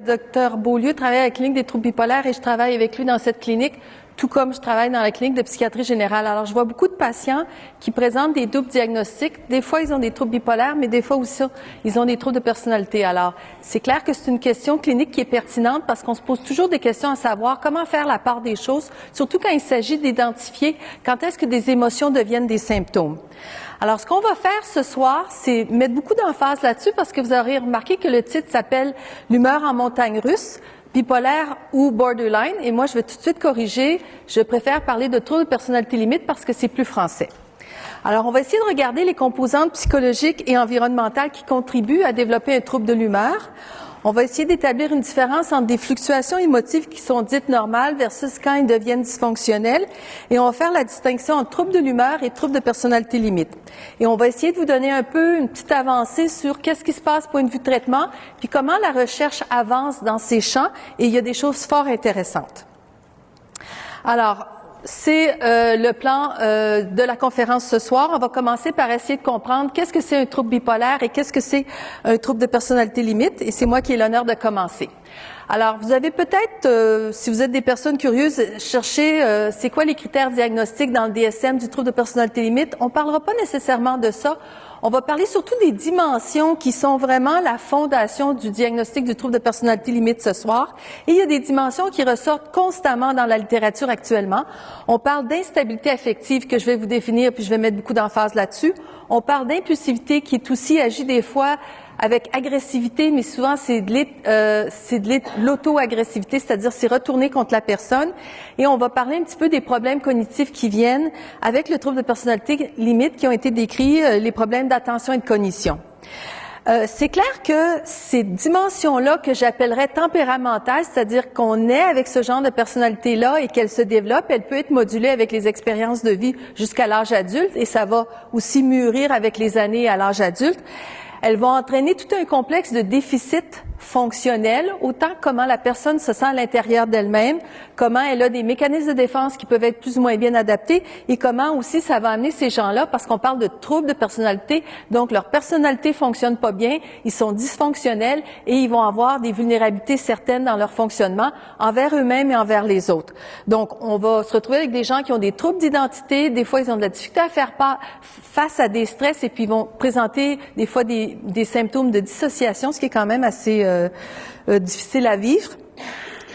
Docteur Beaulieu travaille à la clinique des troubles bipolaires et je travaille avec lui dans cette clinique, tout comme je travaille dans la clinique de psychiatrie générale. Alors, je vois beaucoup de patients qui présentent des doubles diagnostics. Des fois, ils ont des troubles bipolaires, mais des fois aussi, ils ont des troubles de personnalité. Alors, c'est clair que c'est une question clinique qui est pertinente parce qu'on se pose toujours des questions à savoir comment faire la part des choses, surtout quand il s'agit d'identifier quand est-ce que des émotions deviennent des symptômes. Alors, ce qu'on va faire ce soir, c'est mettre beaucoup d'emphase là-dessus parce que vous aurez remarqué que le titre s'appelle « L'humeur en montagne russe ». Bipolaire ou borderline, et moi je vais tout de suite corriger, je préfère parler de trouble de personnalité limite parce que c'est plus français. Alors on va essayer de regarder les composantes psychologiques et environnementales qui contribuent à développer un trouble de l'humeur. On va essayer d'établir une différence entre des fluctuations émotives qui sont dites normales versus quand elles deviennent dysfonctionnelles. Et on va faire la distinction entre trouble de l'humeur et trouble de personnalité limite. Et on va essayer de vous donner un peu une petite avancée sur qu'est-ce qui se passe point de vue traitement, puis comment la recherche avance dans ces champs. Et il y a des choses fort intéressantes. Alors, c'est le plan de la conférence ce soir. On va commencer par essayer de comprendre qu'est-ce que c'est un trouble bipolaire et qu'est-ce que c'est un trouble de personnalité limite. Et c'est moi qui ai l'honneur de commencer. Alors, vous avez peut-être, si vous êtes des personnes curieuses, cherché c'est quoi les critères diagnostiques dans le DSM du trouble de personnalité limite. On ne parlera pas nécessairement de ça. On va parler surtout des dimensions qui sont vraiment la fondation du diagnostic du trouble de personnalité limite ce soir. Et il y a des dimensions qui ressortent constamment dans la littérature actuellement. On parle d'instabilité affective que je vais vous définir, puis je vais mettre beaucoup d'emphase là-dessus. On parle d'impulsivité qui est aussi agit des fois avec agressivité, mais souvent c'est de l'auto-agressivité, c'est-à-dire c'est retourné contre la personne. Et on va parler un petit peu des problèmes cognitifs qui viennent avec le trouble de personnalité limite qui ont été décrits, les problèmes d'attention et de cognition. C'est clair que ces dimensions-là que j'appellerais tempéramentales, c'est-à-dire qu'on est avec ce genre de personnalité-là et qu'elle se développe, elle peut être modulée avec les expériences de vie jusqu'à l'âge adulte et ça va aussi mûrir avec les années à l'âge adulte. Elles vont entraîner tout un complexe de déficits fonctionnels, autant comment la personne se sent à l'intérieur d'elle-même, comment elle a des mécanismes de défense qui peuvent être plus ou moins bien adaptés et comment aussi ça va amener ces gens-là, parce qu'on parle de troubles de personnalité, donc leur personnalité fonctionne pas bien, ils sont dysfonctionnels et ils vont avoir des vulnérabilités certaines dans leur fonctionnement envers eux-mêmes et envers les autres. Donc, on va se retrouver avec des gens qui ont des troubles d'identité, des fois ils ont de la difficulté à faire face à des stress et puis ils vont présenter des fois des symptômes de dissociation, ce qui est quand même assez difficile à vivre.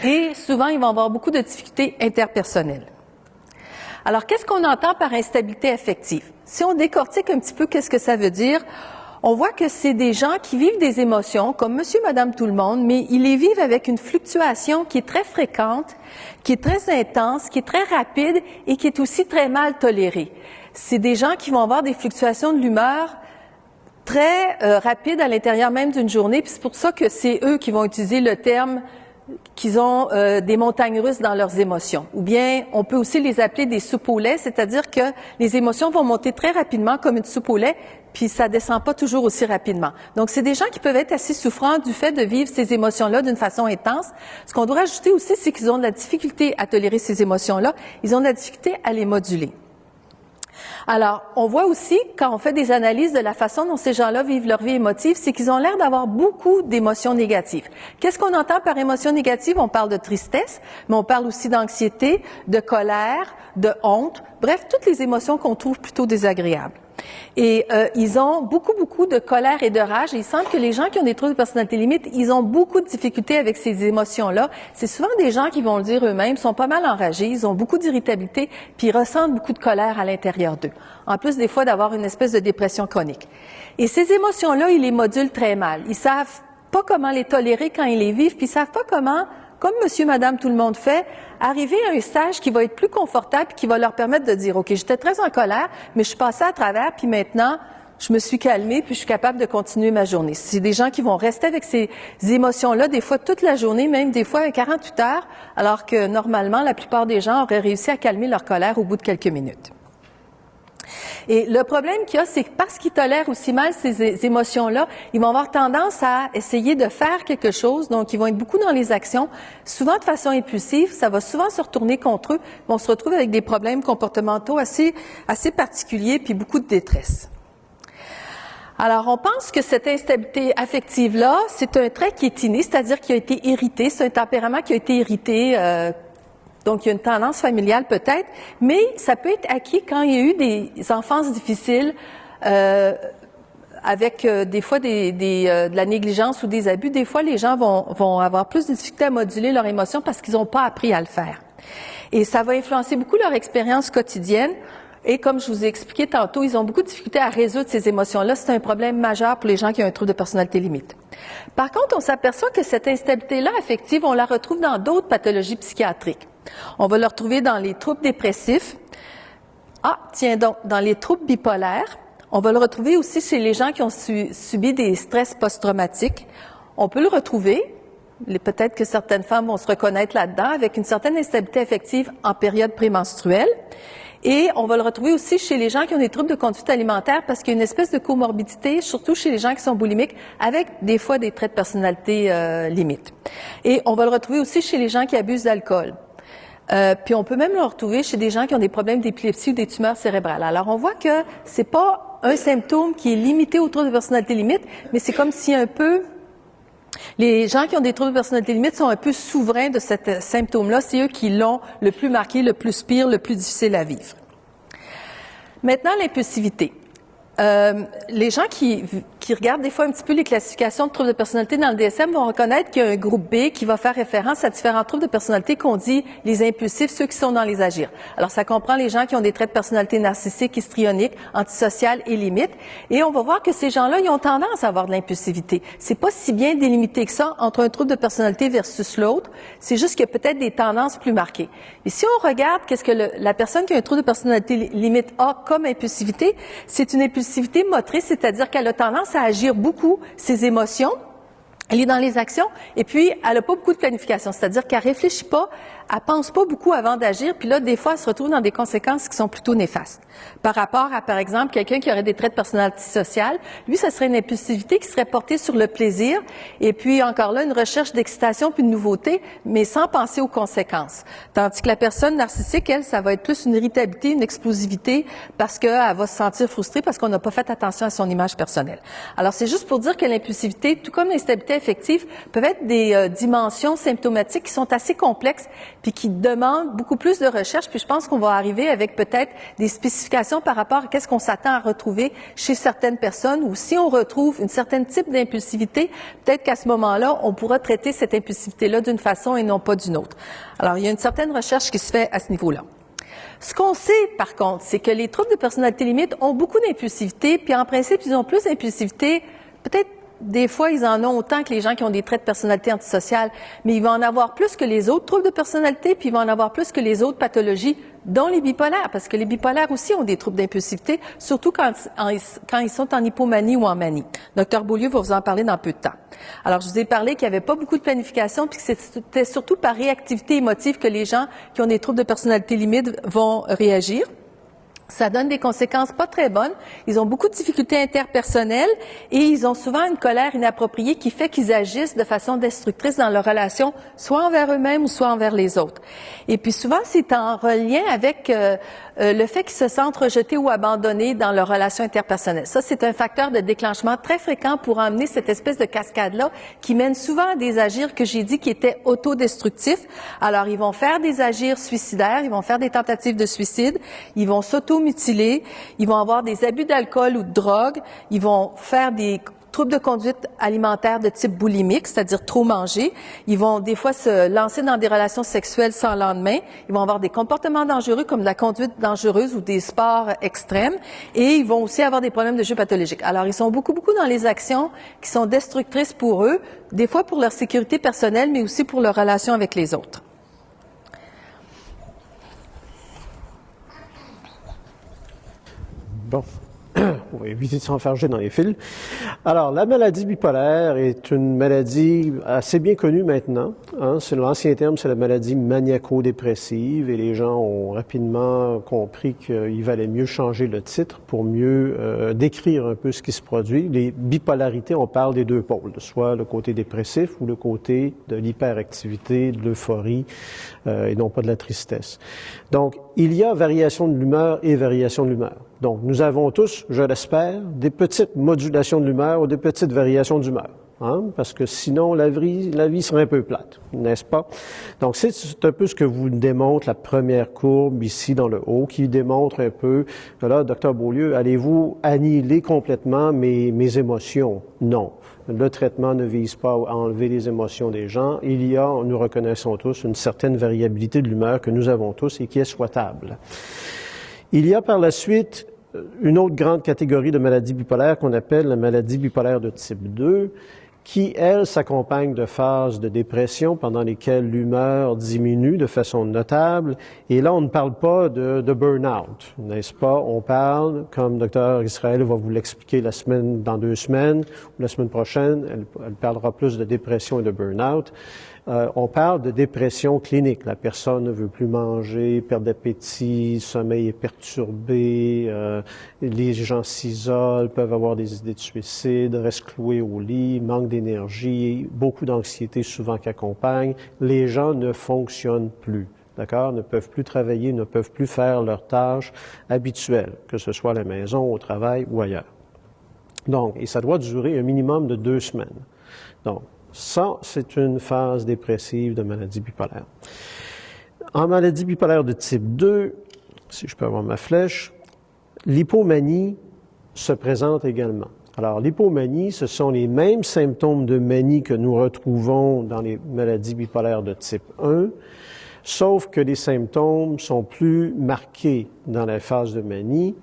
Et souvent, ils vont avoir beaucoup de difficultés interpersonnelles. Alors, qu'est-ce qu'on entend par instabilité affective? Si on décortique un petit peu qu'est-ce que ça veut dire, on voit que c'est des gens qui vivent des émotions, comme monsieur, madame, tout le monde, mais ils les vivent avec une fluctuation qui est très fréquente, qui est très intense, qui est très rapide et qui est aussi très mal tolérée. C'est des gens qui vont avoir des fluctuations de l'humeur très rapide à l'intérieur même d'une journée, puis c'est pour ça que c'est eux qui vont utiliser le terme qu'ils ont des montagnes russes dans leurs émotions. Ou bien, on peut aussi les appeler des soupes au lait, c'est-à-dire que les émotions vont monter très rapidement comme une soupe au lait, puis ça descend pas toujours aussi rapidement. Donc, c'est des gens qui peuvent être assez souffrants du fait de vivre ces émotions-là d'une façon intense. Ce qu'on doit rajouter aussi, c'est qu'ils ont de la difficulté à tolérer ces émotions-là. Ils ont de la difficulté à les moduler. Alors, on voit aussi, quand on fait des analyses de la façon dont ces gens-là vivent leur vie émotive, c'est qu'ils ont l'air d'avoir beaucoup d'émotions négatives. Qu'est-ce qu'on entend par émotions négatives? On parle de tristesse, mais on parle aussi d'anxiété, de colère, de honte, bref, toutes les émotions qu'on trouve plutôt désagréables. Et ils ont beaucoup de colère et de rage. Et il semble que les gens qui ont des troubles de personnalité limite, ils ont beaucoup de difficultés avec ces émotions-là. C'est souvent des gens qui vont le dire eux-mêmes, sont pas mal enragés, ils ont beaucoup d'irritabilité, puis ils ressentent beaucoup de colère à l'intérieur d'eux. En plus, des fois, d'avoir une espèce de dépression chronique. Et ces émotions-là, ils les modulent très mal. Ils savent pas comment les tolérer quand ils les vivent, puis ils savent pas comment, comme monsieur, madame, tout le monde fait, arriver à un stage qui va être plus confortable, qui va leur permettre de dire, OK, j'étais très en colère, mais je suis passée à travers, puis maintenant, je me suis calmée, puis je suis capable de continuer ma journée. C'est des gens qui vont rester avec ces émotions-là, des fois toute la journée, même des fois 48 heures, alors que normalement, la plupart des gens auraient réussi à calmer leur colère au bout de quelques minutes. Et le problème qu'il y a, c'est que parce qu'ils tolèrent aussi mal ces émotions-là, ils vont avoir tendance à essayer de faire quelque chose, donc ils vont être beaucoup dans les actions, souvent de façon impulsive, ça va souvent se retourner contre eux, on se retrouve avec des problèmes comportementaux assez particuliers, puis beaucoup de détresse. Alors, on pense que cette instabilité affective-là, c'est un trait qui est inné, c'est-à-dire qui a été hérité, c'est un tempérament qui a été hérité, donc il y a une tendance familiale peut-être, mais ça peut être acquis quand il y a eu des enfances difficiles, avec des fois de la négligence ou des abus. Des fois, les gens vont avoir plus de difficultés à moduler leurs émotions parce qu'ils n'ont pas appris à le faire. Et ça va influencer beaucoup leur expérience quotidienne. Et comme je vous ai expliqué tantôt, ils ont beaucoup de difficultés à résoudre ces émotions-là. C'est un problème majeur pour les gens qui ont un trouble de personnalité limite. Par contre, on s'aperçoit que cette instabilité-là affective, on la retrouve dans d'autres pathologies psychiatriques. On va la retrouver dans les troubles dépressifs. Ah, tiens donc, dans les troubles bipolaires. On va le retrouver aussi chez les gens qui ont subi des stress post-traumatiques. On peut le retrouver, peut-être que certaines femmes vont se reconnaître là-dedans, avec une certaine instabilité affective en période prémenstruelle. Et on va le retrouver aussi chez les gens qui ont des troubles de conduite alimentaire parce qu'il y a une espèce de comorbidité, surtout chez les gens qui sont boulimiques, avec des fois des traits de personnalité limite. Et on va le retrouver aussi chez les gens qui abusent d'alcool. Puis on peut même le retrouver chez des gens qui ont des problèmes d'épilepsie ou des tumeurs cérébrales. Alors on voit que c'est pas un symptôme qui est limité au trouble de personnalité limite, mais c'est comme si un peu les gens qui ont des troubles de personnalité limite sont un peu souverains de ce symptôme-là. C'est eux qui l'ont le plus marqué, le plus pire, le plus difficile à vivre. Maintenant, l'impulsivité. Les gens qui regardent des fois un petit peu les classifications de troubles de personnalité dans le DSM vont reconnaître qu'il y a un groupe B qui va faire référence à différents troubles de personnalité qu'on dit les impulsifs, ceux qui sont dans les agirs. Alors, ça comprend les gens qui ont des traits de personnalité narcissiques, histrioniques, antisociales et limites. Et on va voir que ces gens-là, ils ont tendance à avoir de l'impulsivité. C'est pas si bien délimité que ça entre un trouble de personnalité versus l'autre. C'est juste qu'il y a peut-être des tendances plus marquées. Et si on regarde qu'est-ce que la personne qui a un trouble de personnalité limite a comme impulsivité, c'est une impulsivité motrice, c'est-à-dire qu'elle a tendance à agir beaucoup ses émotions. Elle est dans les actions et puis elle a pas beaucoup de planification, c'est-à-dire qu'elle réfléchit pas, elle pense pas beaucoup avant d'agir, puis là, des fois, elle se retrouve dans des conséquences qui sont plutôt néfastes. Par rapport à, par exemple, quelqu'un qui aurait des traits de personnalité sociale, lui, ça serait une impulsivité qui serait portée sur le plaisir et puis, encore là, une recherche d'excitation puis de nouveauté, mais sans penser aux conséquences. Tandis que la personne narcissique, elle, ça va être plus une irritabilité, une explosivité, parce qu'elle va se sentir frustrée parce qu'on n'a pas fait attention à son image personnelle. Alors, c'est juste pour dire que l'impulsivité, tout comme l'instabilité affective, peuvent être des dimensions symptomatiques qui sont assez complexes puis qui demandent beaucoup plus de recherche. Puis je pense qu'on va arriver avec peut-être des spécifications par rapport à qu'est-ce qu'on s'attend à retrouver chez certaines personnes ou si on retrouve un certain type d'impulsivité, peut-être qu'à ce moment-là, on pourra traiter cette impulsivité-là d'une façon et non pas d'une autre. Alors, il y a une certaine recherche qui se fait à ce niveau-là. Ce qu'on sait, par contre, c'est que les troubles de personnalité limite ont beaucoup d'impulsivité, puis en principe, ils ont plus d'impulsivité, peut-être des fois, ils en ont autant que les gens qui ont des traits de personnalité antisociale, mais ils vont en avoir plus que les autres troubles de personnalité, puis ils vont en avoir plus que les autres pathologies, dont les bipolaires, parce que les bipolaires aussi ont des troubles d'impulsivité, surtout quand ils sont en hypomanie ou en manie. Dr Beaulieu va vous en parler dans peu de temps. Alors, je vous ai parlé qu'il n'y avait pas beaucoup de planification, puis que c'était surtout par réactivité émotive que les gens qui ont des troubles de personnalité limite vont réagir. Ça donne des conséquences pas très bonnes. Ils ont beaucoup de difficultés interpersonnelles et ils ont souvent une colère inappropriée qui fait qu'ils agissent de façon destructrice dans leurs relations, soit envers eux-mêmes ou soit envers les autres. Et puis souvent, c'est en lien avec le fait qu'ils se sentent rejetés ou abandonnés dans leurs relations interpersonnelles. Ça, c'est un facteur de déclenchement très fréquent pour emmener cette espèce de cascade-là qui mène souvent à des agirs que j'ai dit qui étaient autodestructifs. Alors, ils vont faire des agirs suicidaires, ils vont faire des tentatives de suicide, ils vont s'auto-mutiler, ils vont avoir des abus d'alcool ou de drogue, ils vont faire des troubles de conduite alimentaire de type boulimique, c'est-à-dire trop manger. Ils vont des fois se lancer dans des relations sexuelles sans lendemain. Ils vont avoir des comportements dangereux comme de la conduite dangereuse ou des sports extrêmes. Et ils vont aussi avoir des problèmes de jeu pathologique. Alors, ils sont beaucoup dans les actions qui sont destructrices pour eux, des fois pour leur sécurité personnelle, mais aussi pour leur relation avec les autres. Bon. On va éviter de s'enfarger dans les fils. Alors, la maladie bipolaire est une maladie assez bien connue maintenant. Hein. C'est l'ancien terme, c'est la maladie maniaco-dépressive et les gens ont rapidement compris qu'il valait mieux changer le titre pour mieux décrire un peu ce qui se produit. Les bipolarités, on parle des deux pôles, soit le côté dépressif ou le côté de l'hyperactivité, de l'euphorie et non pas de la tristesse. Donc, il y a variation de l'humeur et variation de l'humeur. Donc, nous avons tous, je l'espère, des petites modulations de l'humeur ou des petites variations d'humeur. Hein, parce que sinon, la vie serait un peu plate, n'est-ce pas? Donc, c'est un peu ce que vous démontre la première courbe ici dans le haut, qui démontre un peu, là, Dr. Beaulieu, allez-vous annihiler complètement mes émotions? Non. Le traitement ne vise pas à enlever les émotions des gens. Il y a, nous reconnaissons tous, une certaine variabilité de l'humeur que nous avons tous et qui est souhaitable. Il y a par la suite une autre grande catégorie de maladies bipolaires qu'on appelle la maladie bipolaire de type 2, qui, elle, s'accompagne de phases de dépression pendant lesquelles l'humeur diminue de façon notable. Et là, on ne parle pas de burn-out, n'est-ce pas? On parle, comme Dr. Israël va vous l'expliquer dans 2 semaines, ou la semaine prochaine, elle parlera plus de dépression et de burn-out. On parle de dépression clinique. La personne ne veut plus manger, perd d'appétit, le sommeil est perturbé, les gens s'isolent, peuvent avoir des idées de suicide, restent cloués au lit, manque d'énergie, beaucoup d'anxiété souvent qui accompagne. Les gens ne fonctionnent plus. D'accord? Ne peuvent plus travailler, ne peuvent plus faire leurs tâches habituelles, que ce soit à la maison, au travail ou ailleurs. Donc, et ça doit durer un minimum de 2 semaines. Donc, ça, c'est une phase dépressive de maladie bipolaire. En maladie bipolaire de type 2, si je peux avoir ma flèche, l'hypomanie se présente également. Alors, l'hypomanie, ce sont les mêmes symptômes de manie que nous retrouvons dans les maladies bipolaires de type 1, sauf que les symptômes sont plus marqués dans la phase de manie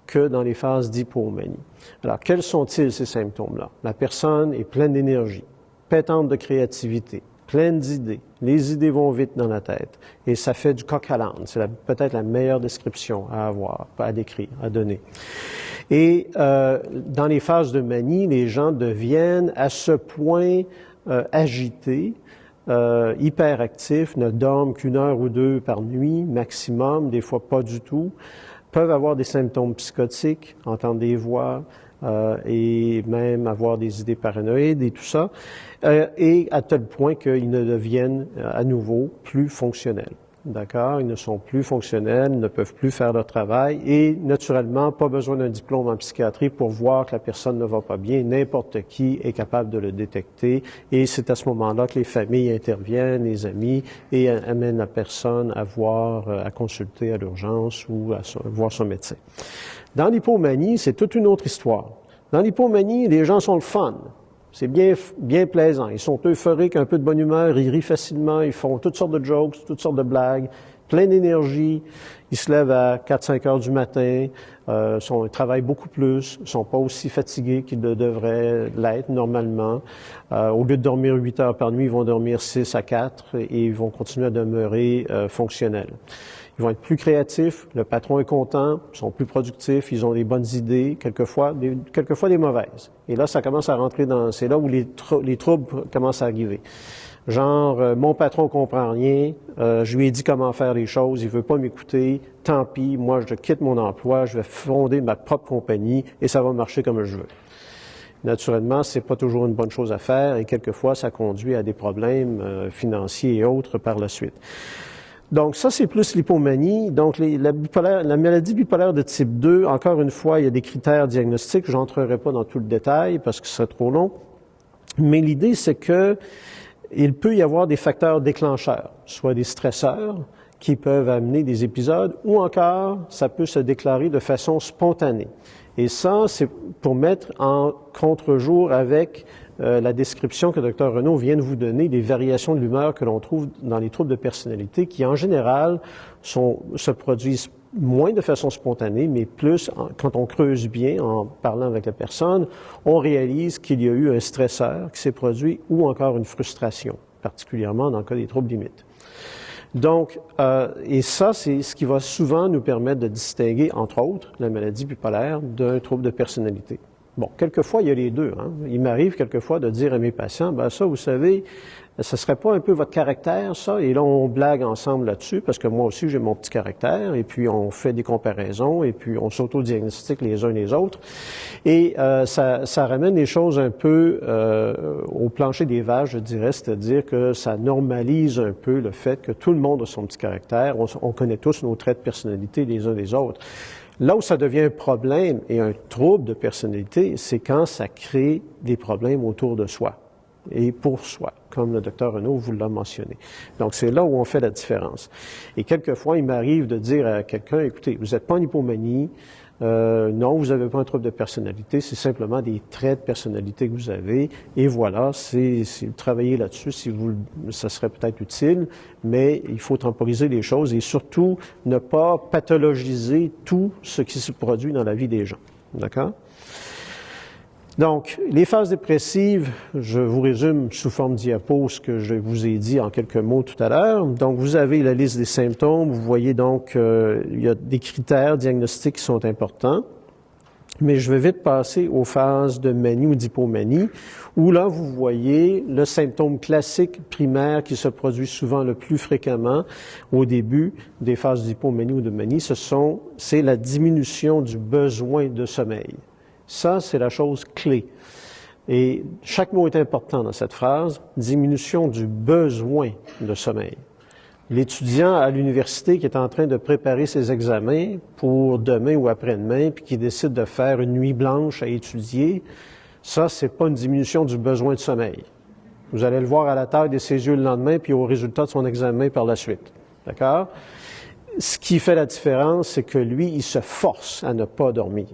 que dans les phases d'hypomanie. Alors, quels sont-ils, ces symptômes-là? La personne est pleine d'énergie, pétante de créativité, pleine d'idées. Les idées vont vite dans la tête et ça fait du coq à l'âne. C'est peut-être la meilleure description à avoir, à décrire, à donner. Et dans les phases de manie, les gens deviennent à ce point agités, hyperactifs, ne dorment qu'1 heure ou 2 par nuit maximum, des fois pas du tout, peuvent avoir des symptômes psychotiques, entendre des voix, et même avoir des idées paranoïdes et tout ça, et à tel point qu'ils ne deviennent à nouveau plus fonctionnels. D'accord? Ils ne sont plus fonctionnels, ne peuvent plus faire leur travail et, naturellement, pas besoin d'un diplôme en psychiatrie pour voir que la personne ne va pas bien. N'importe qui est capable de le détecter et c'est à ce moment-là que les familles interviennent, les amis, et amènent la personne à consulter à l'urgence ou à voir son médecin. Dans l'hypomanie, c'est toute une autre histoire. Dans l'hypomanie, les gens sont le fun. C'est bien plaisant. Ils sont euphoriques, un peu de bonne humeur, ils rient facilement, ils font toutes sortes de jokes, toutes sortes de blagues, plein d'énergie. Ils se lèvent à 4-5 heures du matin, ils travaillent beaucoup plus, ils sont pas aussi fatigués qu'ils devraient l'être normalement. Au lieu de dormir 8 heures par nuit, ils vont dormir 6 à 4 et ils vont continuer à demeurer fonctionnels. Ils vont être plus créatifs, le patron est content, ils sont plus productifs, ils ont des bonnes idées, quelquefois des mauvaises. Et là, ça commence à rentrer c'est là où les troubles commencent à arriver. Genre, mon patron comprend rien, je lui ai dit comment faire les choses, il veut pas m'écouter, tant pis, moi je quitte mon emploi, je vais fonder ma propre compagnie et ça va marcher comme je veux. Naturellement, c'est pas toujours une bonne chose à faire et quelquefois ça conduit à des problèmes financiers et autres par la suite. Donc, ça, c'est plus l'hypomanie. Donc, la maladie bipolaire de type 2, encore une fois, il y a des critères diagnostiques. Je n'entrerai pas dans tout le détail parce que ce serait trop long. Mais l'idée, c'est que il peut y avoir des facteurs déclencheurs, soit des stresseurs qui peuvent amener des épisodes, ou encore, ça peut se déclarer de façon spontanée. Et ça, c'est pour mettre en contre-jour avec la description que Dr. Renaud vient de vous donner des variations de l'humeur que l'on trouve dans les troubles de personnalité qui, en général, se produisent moins de façon spontanée, mais plus quand on creuse bien en parlant avec la personne, on réalise qu'il y a eu un stresseur qui s'est produit ou encore une frustration, particulièrement dans le cas des troubles limites. Donc, et ça, c'est ce qui va souvent nous permettre de distinguer, entre autres, la maladie bipolaire d'un trouble de personnalité. Bon, quelquefois, il y a les deux. Hein. Il m'arrive quelquefois de dire à mes patients, ben ça, vous savez, ce serait pas un peu votre caractère, ça? Et là, on blague ensemble là-dessus, parce que moi aussi, j'ai mon petit caractère, et puis on fait des comparaisons, et puis on s'auto-diagnostique les uns les autres. Et ça ramène les choses un peu au plancher des vaches, je dirais, c'est-à-dire que ça normalise un peu le fait que tout le monde a son petit caractère, on connaît tous nos traits de personnalité les uns des autres. Là où ça devient un problème et un trouble de personnalité, c'est quand ça crée des problèmes autour de soi et pour soi, comme le docteur Renaud vous l'a mentionné. Donc, c'est là où on fait la différence. Et quelquefois, il m'arrive de dire à quelqu'un, écoutez, vous n'êtes pas en hypomanie, non, vous n'avez pas un trouble de personnalité, c'est simplement des traits de personnalité que vous avez, et voilà, c'est travailler là-dessus, ça serait peut-être utile, mais il faut temporiser les choses et surtout ne pas pathologiser tout ce qui se produit dans la vie des gens. D'accord? Donc, les phases dépressives, je vous résume sous forme diapo ce que je vous ai dit en quelques mots tout à l'heure. Donc, vous avez la liste des symptômes. Vous voyez donc, il y a des critères diagnostiques qui sont importants. Mais je vais vite passer aux phases de manie ou d'hypomanie, où là, vous voyez le symptôme classique primaire qui se produit souvent le plus fréquemment au début des phases d'hypomanie ou de manie, c'est la diminution du besoin de sommeil. Ça, c'est la chose clé. Et chaque mot est important dans cette phrase, diminution du besoin de sommeil. L'étudiant à l'université qui est en train de préparer ses examens pour demain ou après-demain, puis qui décide de faire une nuit blanche à étudier, ça, c'est pas une diminution du besoin de sommeil. Vous allez le voir à la taille de ses yeux le lendemain, puis au résultat de son examen par la suite. D'accord? Ce qui fait la différence, c'est que lui, il se force à ne pas dormir.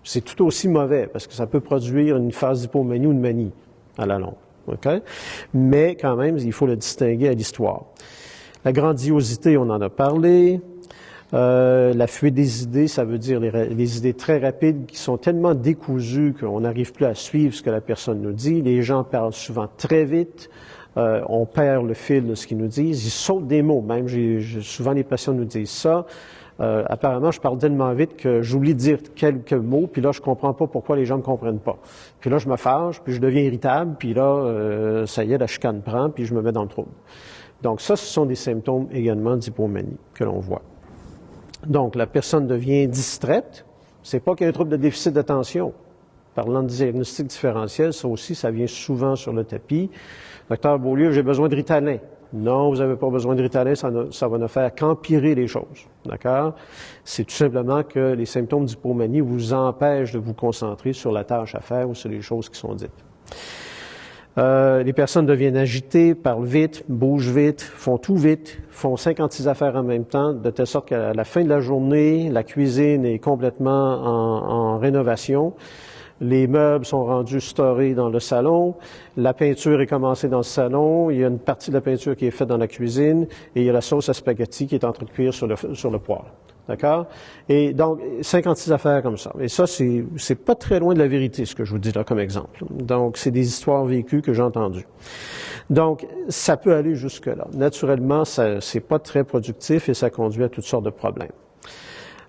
C'est tout aussi mauvais, parce que ça peut produire une phase d'hypomanie ou de manie à la longue. Okay? Mais quand même, il faut le distinguer à l'histoire. La grandiosité, on en a parlé. La fuite des idées, ça veut dire les idées très rapides qui sont tellement décousues qu'on n'arrive plus à suivre ce que la personne nous dit. Les gens parlent souvent très vite. On perd le fil de ce qu'ils nous disent. Ils sautent des mots. Même, souvent, les patients nous disent ça. Apparemment, je parle tellement vite que j'oublie de dire quelques mots, puis là, je comprends pas pourquoi les gens ne comprennent pas. Puis là, je me fâche, puis je deviens irritable, puis là, ça y est, la chicane prend, puis je me mets dans le trouble. Donc ça, ce sont des symptômes également d'hypomanie que l'on voit. Donc, la personne devient distraite. C'est pas qu'il y a un trouble de déficit d'attention. Parlant de diagnostic différentiel, ça aussi, ça vient souvent sur le tapis. Docteur Beaulieu, j'ai besoin de Ritalin. Non, vous n'avez pas besoin de Ritalin, ça va ne faire qu'empirer les choses. D'accord? C'est tout simplement que les symptômes d'hypomanie vous empêchent de vous concentrer sur la tâche à faire ou sur les choses qui sont dites. Les personnes deviennent agitées, parlent vite, bougent vite, font tout vite, font 56 affaires en même temps, de telle sorte qu'à la fin de la journée, la cuisine est complètement en rénovation. Les meubles sont rendus storés dans le salon, la peinture est commencée dans le salon, il y a une partie de la peinture qui est faite dans la cuisine et il y a la sauce à spaghetti qui est en train de cuire sur le poêle. D'accord? Et donc, 56 affaires comme ça. Et ça, c'est pas très loin de la vérité, ce que je vous dis là comme exemple. Donc, c'est des histoires vécues que j'ai entendues. Donc, ça peut aller jusque-là. Naturellement, c'est pas très productif et ça conduit à toutes sortes de problèmes.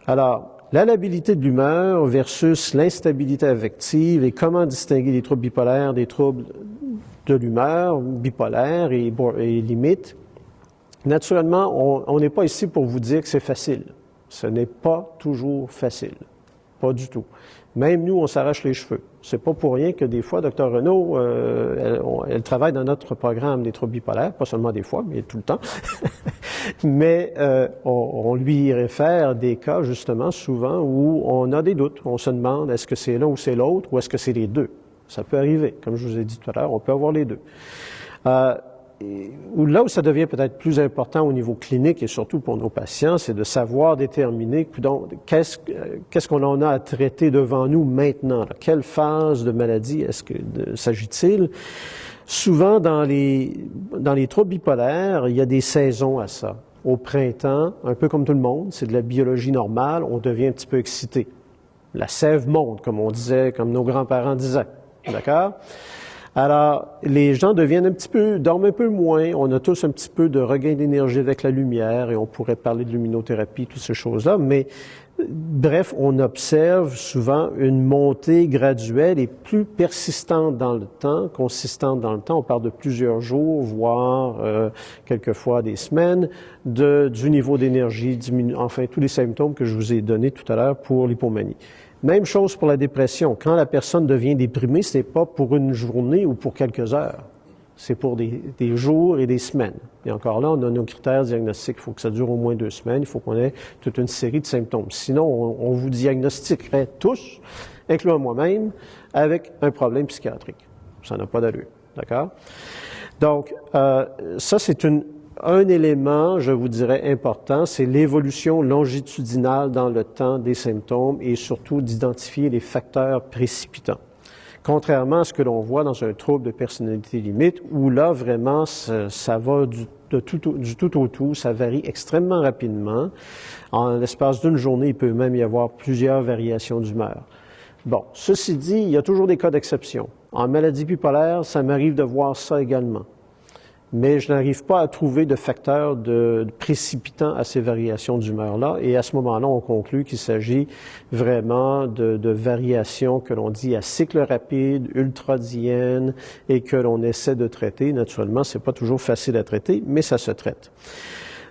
Alors, la labilité de l'humeur versus l'instabilité affective et comment distinguer les troubles bipolaires des troubles de l'humeur bipolaire et limite. Naturellement, on n'est pas ici pour vous dire que c'est facile. Ce n'est pas toujours facile. Pas du tout. Même nous, on s'arrache les cheveux. C'est pas pour rien que des fois, Dr Renaud, elle travaille dans notre programme des troubles bipolaires, pas seulement des fois, mais tout le temps. Mais on lui réfère des cas, justement, souvent, où on a des doutes. On se demande, est-ce que c'est l'un ou c'est l'autre, ou est-ce que c'est les deux? Ça peut arriver. Comme je vous ai dit tout à l'heure, on peut avoir les deux. Là où ça devient peut-être plus important au niveau clinique et surtout pour nos patients, c'est de savoir déterminer qu'est-ce qu'on en a à traiter devant nous maintenant. Là. Quelle phase de maladie s'agit-il? Souvent, dans les troubles bipolaires, il y a des saisons à ça. Au printemps, un peu comme tout le monde, c'est de la biologie normale, on devient un petit peu excité. La sève monte, comme on disait, comme nos grands-parents disaient. D'accord? Alors, les gens dorment un peu moins, on a tous un petit peu de regain d'énergie avec la lumière et on pourrait parler de luminothérapie, toutes ces choses-là, mais bref, on observe souvent une montée graduelle et plus persistante dans le temps, consistante dans le temps, on parle de plusieurs jours, voire quelquefois des semaines, du niveau d'énergie, enfin tous les symptômes que je vous ai donnés tout à l'heure pour l'hypomanie. Même chose pour la dépression. Quand la personne devient déprimée, c'est pas pour une journée ou pour quelques heures. C'est pour des jours et des semaines. Et encore là, on a nos critères diagnostiques. Il faut que ça dure au moins 2 semaines. Il faut qu'on ait toute une série de symptômes. Sinon, on vous diagnostiquerait tous, incluant moi-même, avec un problème psychiatrique. Ça n'a pas d'allure. D'accord? Donc, ça, c'est un élément, je vous dirais, important, c'est l'évolution longitudinale dans le temps des symptômes et surtout d'identifier les facteurs précipitants. Contrairement à ce que l'on voit dans un trouble de personnalité limite, où là, vraiment, ça va du tout au tout, ça varie extrêmement rapidement. En l'espace d'une journée, il peut même y avoir plusieurs variations d'humeur. Bon, ceci dit, il y a toujours des cas d'exception. En maladie bipolaire, ça m'arrive de voir ça également. Mais je n'arrive pas à trouver de facteurs précipitant à ces variations d'humeur-là. Et à ce moment-là, on conclut qu'il s'agit vraiment de variations que l'on dit à cycle rapide, ultradiennes, et que l'on essaie de traiter. Naturellement, c'est pas toujours facile à traiter, mais ça se traite.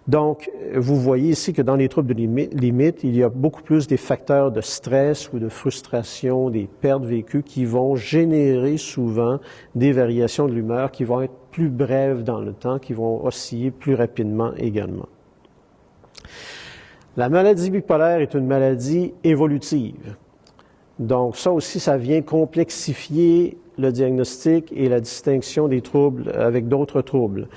Donc, vous voyez ici que dans les troubles de limite, il y a beaucoup plus des facteurs de stress ou de frustration, des pertes vécues qui vont générer souvent des variations de l'humeur qui vont être plus brèves dans le temps, qui vont osciller plus rapidement également. La maladie bipolaire est une maladie évolutive. Donc, ça aussi, ça vient complexifier le diagnostic et la distinction des troubles avec d'autres troubles.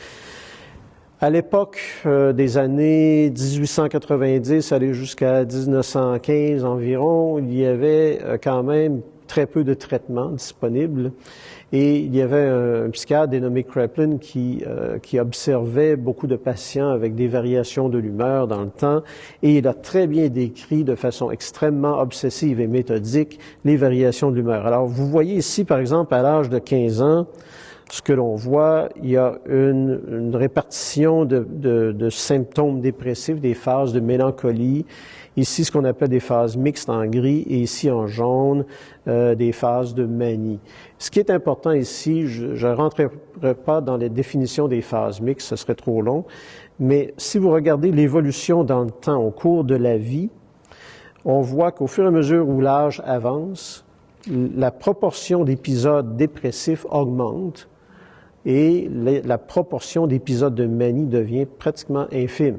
À l'époque des années 1890, aller jusqu'à 1915 environ, il y avait quand même très peu de traitements disponibles. Et il y avait un psychiatre dénommé Kraepelin qui observait beaucoup de patients avec des variations de l'humeur dans le temps. Et il a très bien décrit de façon extrêmement obsessive et méthodique les variations de l'humeur. Alors, vous voyez ici, par exemple, à l'âge de 15 ans, ce que l'on voit, il y a une répartition de symptômes dépressifs, des phases de mélancolie. Ici, ce qu'on appelle des phases mixtes en gris et ici en jaune, des phases de manie. Ce qui est important ici, je ne rentrerai pas dans les définitions des phases mixtes, ce serait trop long, mais si vous regardez l'évolution dans le temps au cours de la vie, on voit qu'au fur et à mesure où l'âge avance, la proportion d'épisodes dépressifs augmente et la proportion d'épisodes de manie devient pratiquement infime.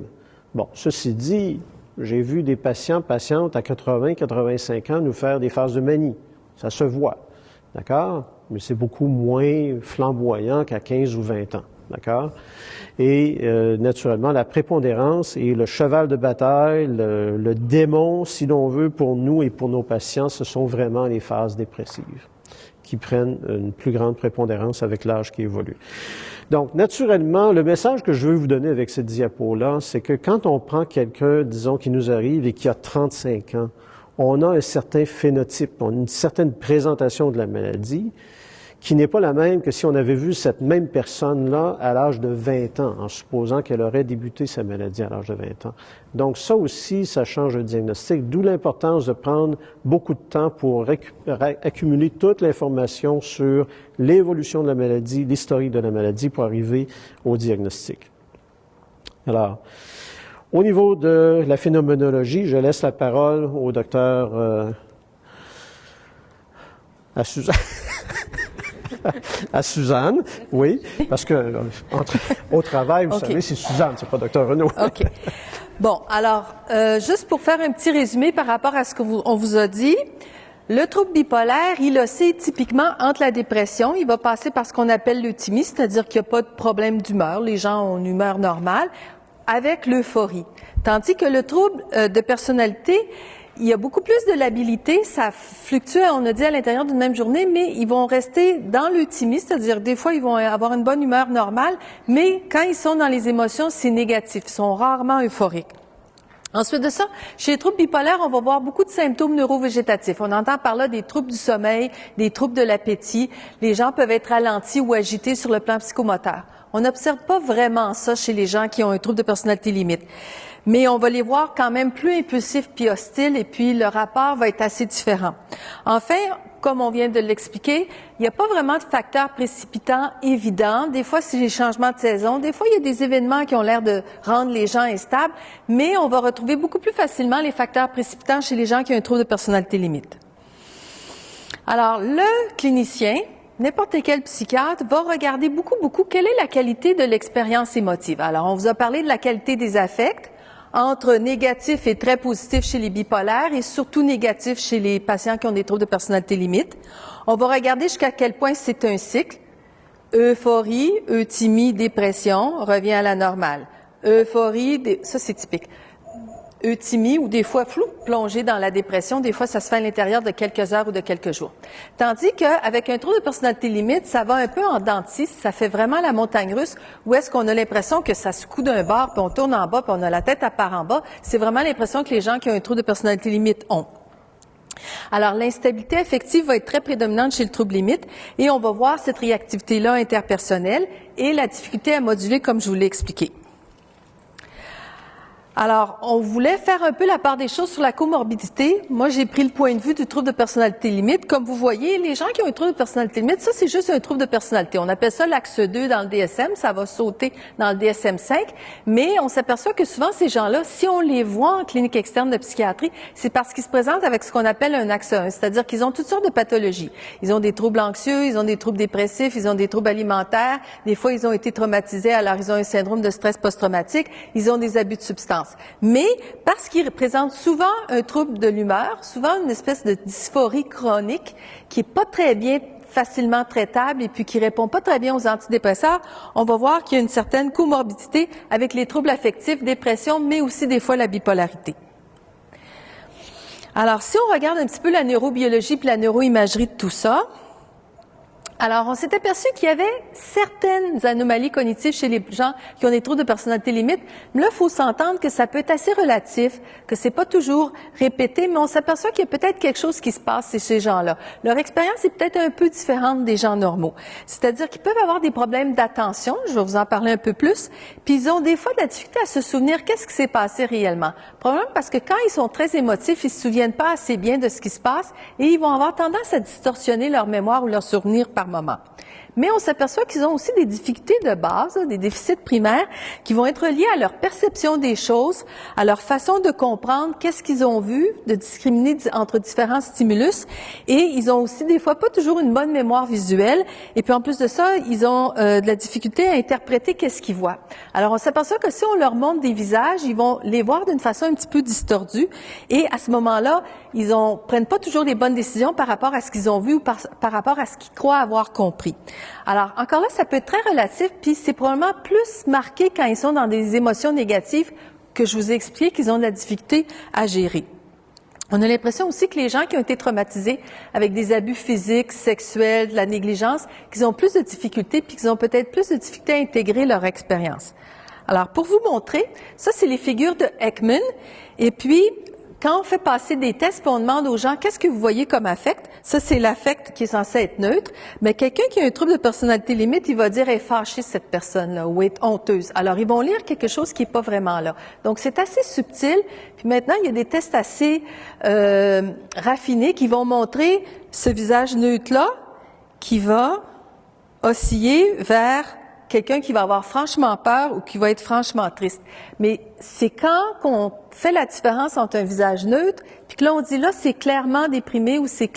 Bon, ceci dit, j'ai vu des patientes à 80, 85 ans nous faire des phases de manie. Ça se voit, d'accord? Mais c'est beaucoup moins flamboyant qu'à 15 ou 20 ans, d'accord? Et naturellement, la prépondérance et le cheval de bataille, le démon, si l'on veut, pour nous et pour nos patients, ce sont vraiment les phases dépressives qui prennent une plus grande prépondérance avec l'âge qui évolue. Donc, naturellement, le message que je veux vous donner avec cette diapo-là, c'est que quand on prend quelqu'un, disons, qui nous arrive et qui a 35 ans, on a un certain phénotype, on a une certaine présentation de la maladie qui n'est pas la même que si on avait vu cette même personne-là à l'âge de 20 ans, en supposant qu'elle aurait débuté sa maladie à l'âge de 20 ans. Donc ça aussi, ça change le diagnostic, d'où l'importance de prendre beaucoup de temps pour accumuler toute l'information sur l'évolution de la maladie, l'historique de la maladie pour arriver au diagnostic. Alors, au niveau de la phénoménologie, je laisse la parole au docteur à Suzanne. À Suzanne, oui, parce que au travail, vous savez, c'est Suzanne, c'est pas Dr Renaud. OK. Bon, alors, juste pour faire un petit résumé par rapport à ce qu'on vous a dit, le trouble bipolaire, il oscille typiquement entre la dépression, il va passer par ce qu'on appelle l'euthymie, c'est-à-dire qu'il n'y a pas de problème d'humeur, les gens ont une humeur normale, avec l'euphorie. Tandis que le trouble de personnalité, il y a beaucoup plus de labilité, ça fluctue, on a dit, à l'intérieur d'une même journée, mais ils vont rester dans l'euthymie, c'est-à-dire des fois, ils vont avoir une bonne humeur normale, mais quand ils sont dans les émotions, c'est négatif, ils sont rarement euphoriques. Ensuite de ça, chez les troubles bipolaires, on va voir beaucoup de symptômes neurovégétatifs. On entend par là des troubles du sommeil, des troubles de l'appétit. Les gens peuvent être ralentis ou agités sur le plan psychomoteur. On n'observe pas vraiment ça chez les gens qui ont un trouble de personnalité limite. Mais on va les voir quand même plus impulsifs puis hostiles, et puis le rapport va être assez différent. Enfin, comme on vient de l'expliquer, il n'y a pas vraiment de facteurs précipitants évidents. Des fois, c'est les changements de saison. Des fois, il y a des événements qui ont l'air de rendre les gens instables, mais on va retrouver beaucoup plus facilement les facteurs précipitants chez les gens qui ont un trouble de personnalité limite. Alors, le clinicien, n'importe quel psychiatre va regarder beaucoup quelle est la qualité de l'expérience émotive. Alors, on vous a parlé de la qualité des affects, entre négatif et très positif chez les bipolaires et surtout négatif chez les patients qui ont des troubles de personnalité limite. On va regarder jusqu'à quel point c'est un cycle. Euphorie, euthymie, dépression, revient à la normale. Euphorie, ça c'est typique. Euthymie ou des fois flou, plongé dans la dépression, des fois ça se fait à l'intérieur de quelques heures ou de quelques jours. Tandis qu'avec un trouble de personnalité limite, ça va un peu en dents de scie, ça fait vraiment la montagne russe, où est-ce qu'on a l'impression que ça se coud d'un bord, puis on tourne en bas, puis on a la tête à part en bas. C'est vraiment l'impression que les gens qui ont un trouble de personnalité limite ont. Alors, l'instabilité affective va être très prédominante chez le trouble limite et on va voir cette réactivité-là interpersonnelle et la difficulté à moduler comme je vous l'ai expliqué. Alors, on voulait faire un peu la part des choses sur la comorbidité. Moi, j'ai pris le point de vue du trouble de personnalité limite. Comme vous voyez, les gens qui ont un trouble de personnalité limite, ça, c'est juste un trouble de personnalité. On appelle ça l'axe 2 dans le DSM. Ça va sauter dans le DSM-5. Mais on s'aperçoit que souvent, ces gens-là, si on les voit en clinique externe de psychiatrie, c'est parce qu'ils se présentent avec ce qu'on appelle un axe 1. C'est-à-dire qu'ils ont toutes sortes de pathologies. Ils ont des troubles anxieux, ils ont des troubles dépressifs, ils ont des troubles alimentaires. Des fois, ils ont été traumatisés, alors ils ont un syndrome de stress post-traumatique. Ils ont des abus de substances. Mais parce qu'ils représentent souvent un trouble de l'humeur, souvent une espèce de dysphorie chronique qui est pas très bien facilement traitable et puis qui répond pas très bien aux antidépresseurs, on va voir qu'il y a une certaine comorbidité avec les troubles affectifs, dépression, mais aussi des fois la bipolarité. Alors, si on regarde un petit peu la neurobiologie puis la neuroimagerie de tout ça, alors, on s'est aperçu qu'il y avait certaines anomalies cognitives chez les gens qui ont des troubles de personnalité limite. Mais là, il faut s'entendre que ça peut être assez relatif, que c'est pas toujours répété, mais on s'aperçoit qu'il y a peut-être quelque chose qui se passe chez ces gens-là. Leur expérience est peut-être un peu différente des gens normaux. C'est-à-dire qu'ils peuvent avoir des problèmes d'attention, je vais vous en parler un peu plus, puis ils ont des fois de la difficulté à se souvenir qu'est-ce qui s'est passé réellement. Probablement parce que quand ils sont très émotifs, ils se souviennent pas assez bien de ce qui se passe et ils vont avoir tendance à distorsionner leur mémoire ou leur souvenir par moment. Mais on s'aperçoit qu'ils ont aussi des difficultés de base, des déficits primaires qui vont être liés à leur perception des choses, à leur façon de comprendre qu'est-ce qu'ils ont vu, de discriminer entre différents stimulus. Et ils ont aussi des fois pas toujours une bonne mémoire visuelle. Et puis en plus de ça, ils ont de la difficulté à interpréter qu'est-ce qu'ils voient. Alors on s'aperçoit que si on leur montre des visages, ils vont les voir d'une façon un petit peu distordue. Et à ce moment-là, ils prennent pas toujours les bonnes décisions par rapport à ce qu'ils ont vu ou par rapport à ce qu'ils croient avoir compris. Alors, encore là, ça peut être très relatif, puis c'est probablement plus marqué quand ils sont dans des émotions négatives que je vous ai expliqué qu'ils ont de la difficulté à gérer. On a l'impression aussi que les gens qui ont été traumatisés avec des abus physiques, sexuels, de la négligence, qu'ils ont plus de difficultés, puis qu'ils ont peut-être plus de difficultés à intégrer leur expérience. Alors, pour vous montrer, ça, c'est les figures de Ekman, et puis quand on fait passer des tests, puis on demande aux gens, qu'est-ce que vous voyez comme affect? Ça, c'est l'affect qui est censé être neutre. Mais quelqu'un qui a un trouble de personnalité limite, il va dire, elle est fâchée, cette personne-là, ou est honteuse. Alors, ils vont lire quelque chose qui est pas vraiment là. Donc, c'est assez subtil. Puis maintenant, il y a des tests assez raffinés qui vont montrer ce visage neutre-là qui va osciller vers quelqu'un qui va avoir franchement peur ou qui va être franchement triste. Mais c'est quand qu'on fait la différence entre un visage neutre, puis que là, on dit là, c'est clairement déprimé ou c'est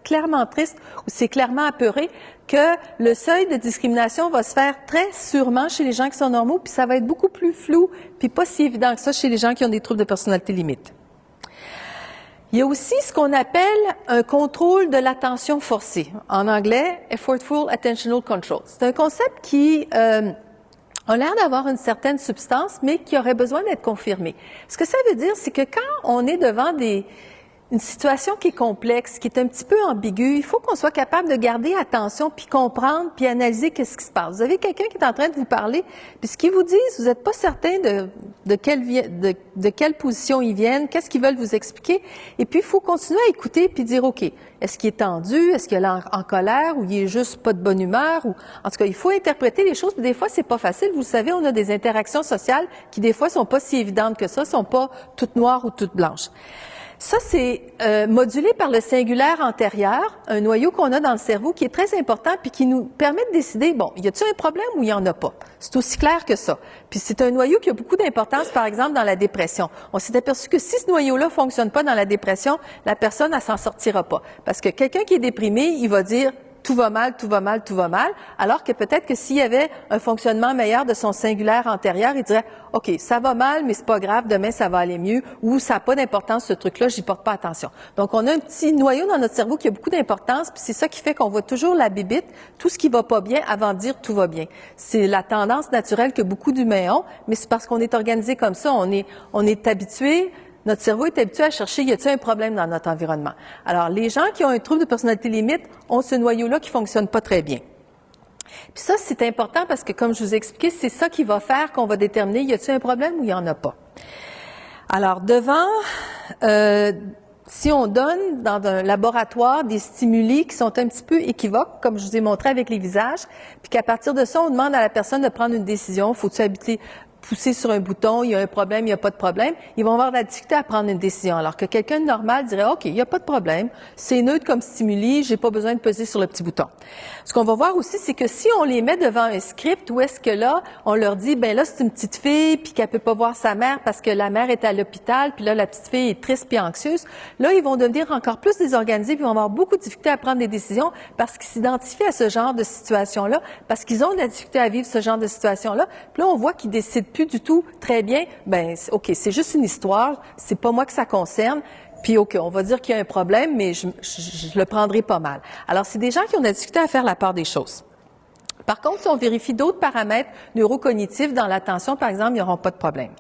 clairement triste ou c'est clairement apeuré, que le seuil de discrimination va se faire très sûrement chez les gens qui sont normaux, puis ça va être beaucoup plus flou, puis pas si évident que ça chez les gens qui ont des troubles de personnalité limite. Il y a aussi ce qu'on appelle un contrôle de l'attention forcée. En anglais, effortful attentional control. C'est un concept qui a l'air d'avoir une certaine substance, mais qui aurait besoin d'être confirmé. Ce que ça veut dire, c'est que quand on est devant une situation qui est complexe, qui est un petit peu ambiguë, il faut qu'on soit capable de garder attention, puis comprendre, puis analyser qu'est-ce qui se passe. Vous avez quelqu'un qui est en train de vous parler, puis ce qu'ils vous disent, vous n'êtes pas certain de quelle position ils viennent, qu'est-ce qu'ils veulent vous expliquer, et puis il faut continuer à écouter, puis dire, OK, est-ce qu'il est tendu, est-ce qu'il est en colère, ou il est juste pas de bonne humeur, ou en tout cas, il faut interpréter les choses, mais des fois, c'est pas facile. Vous le savez, on a des interactions sociales qui, des fois, sont pas si évidentes que ça, sont pas toutes noires ou toutes blanches. Ça, c'est modulé par le cingulaire antérieur, un noyau qu'on a dans le cerveau qui est très important puis qui nous permet de décider, bon, y a-t-il un problème ou il y en a pas? C'est aussi clair que ça. Puis c'est un noyau qui a beaucoup d'importance, par exemple, dans la dépression. On s'est aperçu que si ce noyau-là fonctionne pas dans la dépression, la personne, elle s'en sortira pas. Parce que quelqu'un qui est déprimé, il va dire, tout va mal, tout va mal, tout va mal, alors que peut-être que s'il y avait un fonctionnement meilleur de son singulaire antérieur, il dirait « OK, ça va mal, mais c'est pas grave, demain ça va aller mieux » ou « ça n'a pas d'importance ce truc-là, j'y porte pas attention ». Donc, on a un petit noyau dans notre cerveau qui a beaucoup d'importance, puis c'est ça qui fait qu'on voit toujours la bébite, tout ce qui va pas bien avant de dire « tout va bien ». C'est la tendance naturelle que beaucoup d'humains ont, mais c'est parce qu'on est organisé comme ça, on est habitué. Notre cerveau est habitué à chercher, y a-t-il un problème dans notre environnement? Alors, les gens qui ont un trouble de personnalité limite ont ce noyau-là qui fonctionne pas très bien. Puis ça, c'est important parce que, comme je vous ai expliqué, c'est ça qui va faire qu'on va déterminer, y a-t-il un problème ou il y en a pas? Alors, si on donne dans un laboratoire des stimuli qui sont un petit peu équivoques, comme je vous ai montré avec les visages, puis qu'à partir de ça, on demande à la personne de prendre une décision, faut-il pousser sur un bouton, il y a un problème, il n'y a pas de problème, ils vont avoir de la difficulté à prendre une décision. Alors que quelqu'un de normal dirait, OK, il n'y a pas de problème, c'est neutre comme stimuli, j'ai pas besoin de peser sur le petit bouton. Ce qu'on va voir aussi, c'est que si on les met devant un script, où est-ce que là, on leur dit, ben là, c'est une petite fille, puis qu'elle peut pas voir sa mère parce que la mère est à l'hôpital, puis là, la petite fille est triste puis anxieuse, là, ils vont devenir encore plus désorganisés, puis ils vont avoir beaucoup de difficulté à prendre des décisions parce qu'ils s'identifient à ce genre de situation-là, parce qu'ils ont de la difficulté à vivre ce genre de situation-là. Puis là, on voit qu'ils décident plus du tout très bien, ben OK, c'est juste une histoire, c'est pas moi que ça concerne, puis OK, on va dire qu'il y a un problème, mais je le prendrai pas mal. Alors, c'est des gens qui ont de la difficulté à faire la part des choses. Par contre, si on vérifie d'autres paramètres neurocognitifs dans l'attention, par exemple, ils n'auront pas de problème.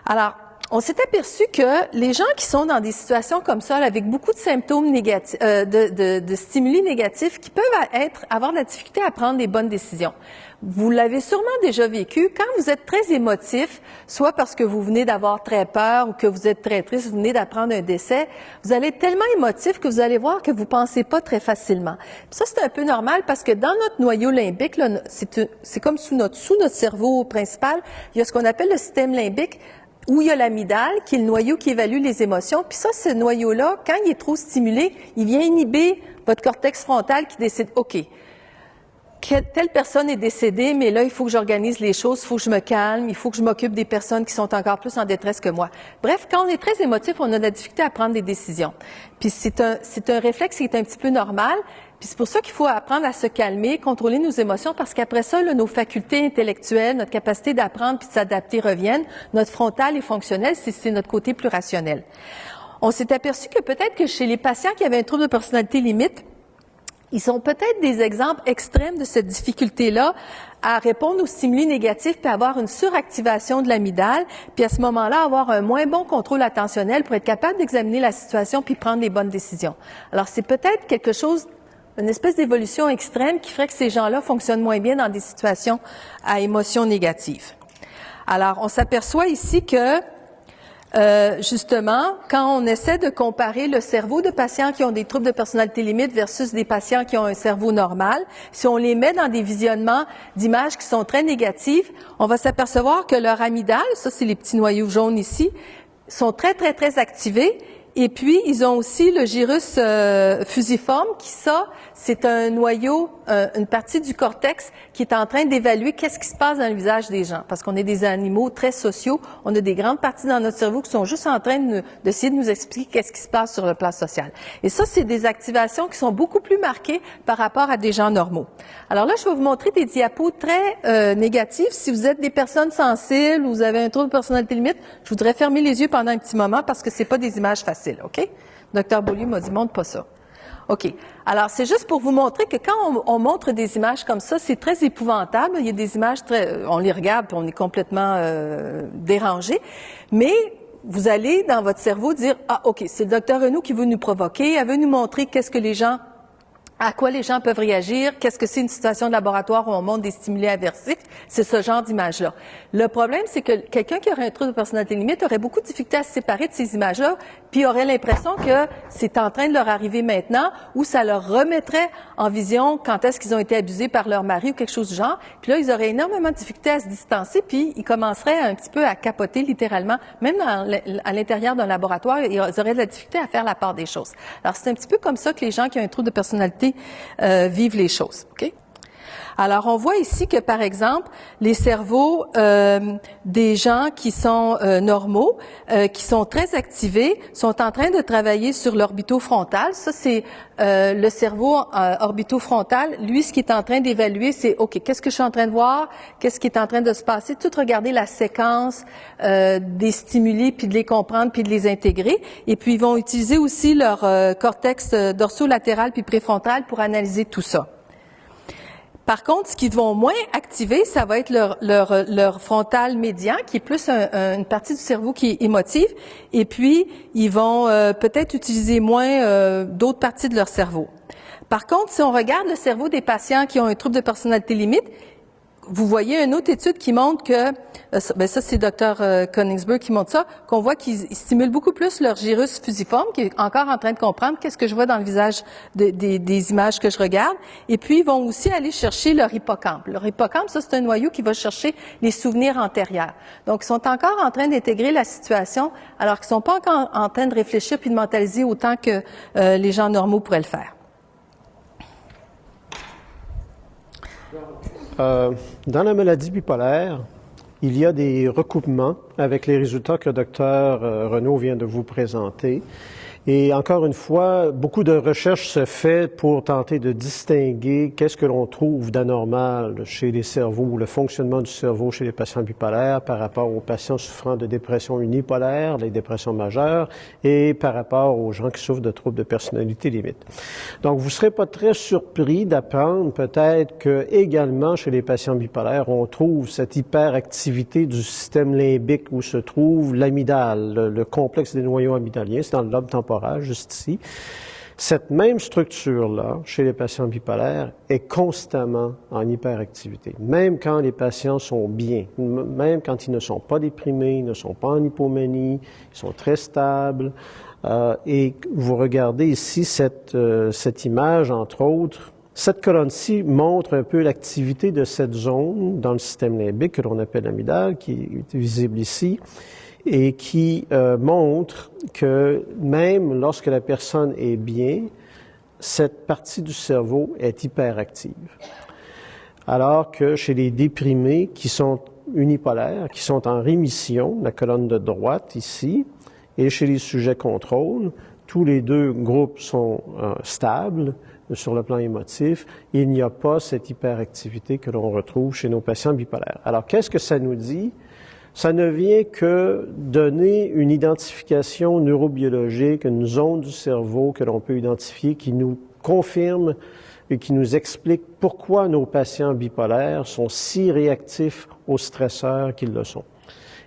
Alors, on s'est aperçu que les gens qui sont dans des situations comme ça, avec beaucoup de symptômes négatifs, de stimuli négatifs, qui peuvent avoir de la difficulté à prendre des bonnes décisions. Vous l'avez sûrement déjà vécu, quand vous êtes très émotif, soit parce que vous venez d'avoir très peur ou que vous êtes très triste, vous venez d'apprendre un décès, vous allez être tellement émotif que vous allez voir que vous pensez pas très facilement. Puis ça, c'est un peu normal parce que dans notre noyau limbique, là, c'est comme sous notre cerveau principal, il y a ce qu'on appelle le système limbique, où il y a l'amygdale, qui est le noyau qui évalue les émotions. Puis ça, ce noyau-là, quand il est trop stimulé, il vient inhiber votre cortex frontal qui décide, OK, telle personne est décédée, mais là, il faut que j'organise les choses, il faut que je me calme, il faut que je m'occupe des personnes qui sont encore plus en détresse que moi. Bref, quand on est très émotif, on a de la difficulté à prendre des décisions. Puis c'est un réflexe qui est un petit peu normal. Puis c'est pour ça qu'il faut apprendre à se calmer, contrôler nos émotions, parce qu'après ça, là, nos facultés intellectuelles, notre capacité d'apprendre puis de s'adapter reviennent. Notre frontal est fonctionnel, c'est notre côté plus rationnel. On s'est aperçu que peut-être que chez les patients qui avaient un trouble de personnalité limite, ils sont peut-être des exemples extrêmes de cette difficulté-là à répondre aux stimuli négatifs puis avoir une suractivation de l'amygdale, puis à ce moment-là, avoir un moins bon contrôle attentionnel pour être capable d'examiner la situation puis prendre les bonnes décisions. Alors, c'est peut-être quelque chose, une espèce d'évolution extrême qui ferait que ces gens-là fonctionnent moins bien dans des situations à émotions négatives. Alors, on s'aperçoit ici que justement, quand on essaie de comparer le cerveau de patients qui ont des troubles de personnalité limite versus des patients qui ont un cerveau normal, si on les met dans des visionnements d'images qui sont très négatives, on va s'apercevoir que leur amygdale, ça c'est les petits noyaux jaunes ici, sont très, très, très activés. Et puis, ils ont aussi le gyrus fusiforme, qui ça, c'est un noyau, une partie du cortex qui est en train d'évaluer qu'est-ce qui se passe dans le visage des gens. Parce qu'on est des animaux très sociaux, on a des grandes parties dans notre cerveau qui sont juste en train d'essayer de nous expliquer qu'est-ce qui se passe sur le plan social. Et ça, c'est des activations qui sont beaucoup plus marquées par rapport à des gens normaux. Alors là, je vais vous montrer des diapos très négatives. Si vous êtes des personnes sensibles, vous avez un trouble de personnalité limite, je voudrais fermer les yeux pendant un petit moment parce que c'est pas des images faciles. OK? Docteur Beaulieu m'a dit, montre pas ça. OK. Alors, c'est juste pour vous montrer que quand on montre des images comme ça, c'est très épouvantable. Il y a des images on les regarde puis on est complètement dérangé. Mais vous allez, dans votre cerveau, dire, ah, OK, c'est le docteur Renaud qui veut nous provoquer. Elle veut nous montrer à quoi les gens peuvent réagir, qu'est-ce que c'est une situation de laboratoire où on montre des stimuli aversifs, c'est ce genre d'image-là. Le problème, c'est que quelqu'un qui aurait un trouble de personnalité limite aurait beaucoup de difficulté à se séparer de ces images-là, puis aurait l'impression que c'est en train de leur arriver maintenant, ou ça leur remettrait en vision quand est-ce qu'ils ont été abusés par leur mari ou quelque chose du genre. Puis là, ils auraient énormément de difficulté à se distancer, puis ils commenceraient un petit peu à capoter littéralement, même à l'intérieur d'un laboratoire, ils auraient de la difficulté à faire la part des choses. Alors, c'est un petit peu comme ça que les gens qui ont un trouble de personnalité vivent les choses. OK? Alors, on voit ici que, par exemple, les cerveaux des gens qui sont normaux, qui sont très activés, sont en train de travailler sur l'orbitofrontal. Ça, c'est le cerveau orbitofrontal. Lui, ce qu'il est en train d'évaluer, c'est, OK, qu'est-ce que je suis en train de voir? Qu'est-ce qui est en train de se passer? Tout regarder la séquence des stimuli, puis de les comprendre, puis de les intégrer. Et puis, ils vont utiliser aussi leur cortex dorsolatéral puis préfrontal pour analyser tout ça. Par contre, ce qu'ils vont moins activer, ça va être leur frontal médian, qui est plus une partie du cerveau qui est émotive. Et puis, ils vont peut-être utiliser moins d'autres parties de leur cerveau. Par contre, si on regarde le cerveau des patients qui ont un trouble de personnalité limite, vous voyez une autre étude qui montre que, ça c'est Dr. Koenigsberg qui montre ça, qu'on voit qu'ils stimulent beaucoup plus leur gyrus fusiforme, qui est encore en train de comprendre qu'est-ce que je vois dans le visage des images que je regarde. Et puis, ils vont aussi aller chercher leur hippocampe. Leur hippocampe, ça c'est un noyau qui va chercher les souvenirs antérieurs. Donc, ils sont encore en train d'intégrer la situation, alors qu'ils sont pas encore en train de réfléchir puis de mentaliser autant que les gens normaux pourraient le faire. Dans la maladie bipolaire, il y a des recoupements avec les résultats que Dr. Renaud vient de vous présenter. Et encore une fois, beaucoup de recherches se fait pour tenter de distinguer qu'est-ce que l'on trouve d'anormal chez les cerveaux, le fonctionnement du cerveau chez les patients bipolaires par rapport aux patients souffrant de dépression unipolaire, les dépressions majeures, et par rapport aux gens qui souffrent de troubles de personnalité limite. Donc, vous ne serez pas très surpris d'apprendre peut-être que également chez les patients bipolaires, on trouve cette hyperactivité du système limbique où se trouve l'amygdale, le complexe des noyaux amygdaliens, c'est dans le lobe temporal, juste ici. Cette même structure-là, chez les patients bipolaires, est constamment en hyperactivité. Même quand les patients sont bien, même quand ils ne sont pas déprimés, ils ne sont pas en hypomanie, ils sont très stables. Et vous regardez ici cette image, entre autres. Cette colonne-ci montre un peu l'activité de cette zone dans le système limbique que l'on appelle l'amygdale, qui est visible ici, et qui montre que même lorsque la personne est bien, cette partie du cerveau est hyperactive. Alors que chez les déprimés qui sont unipolaires, qui sont en rémission, la colonne de droite ici, et chez les sujets contrôle, tous les deux groupes sont stables sur le plan émotif. Il n'y a pas cette hyperactivité que l'on retrouve chez nos patients bipolaires. Alors, qu'est-ce que ça nous dit? Ça ne vient que donner une identification neurobiologique, une zone du cerveau que l'on peut identifier qui nous confirme et qui nous explique pourquoi nos patients bipolaires sont si réactifs aux stresseurs qu'ils le sont.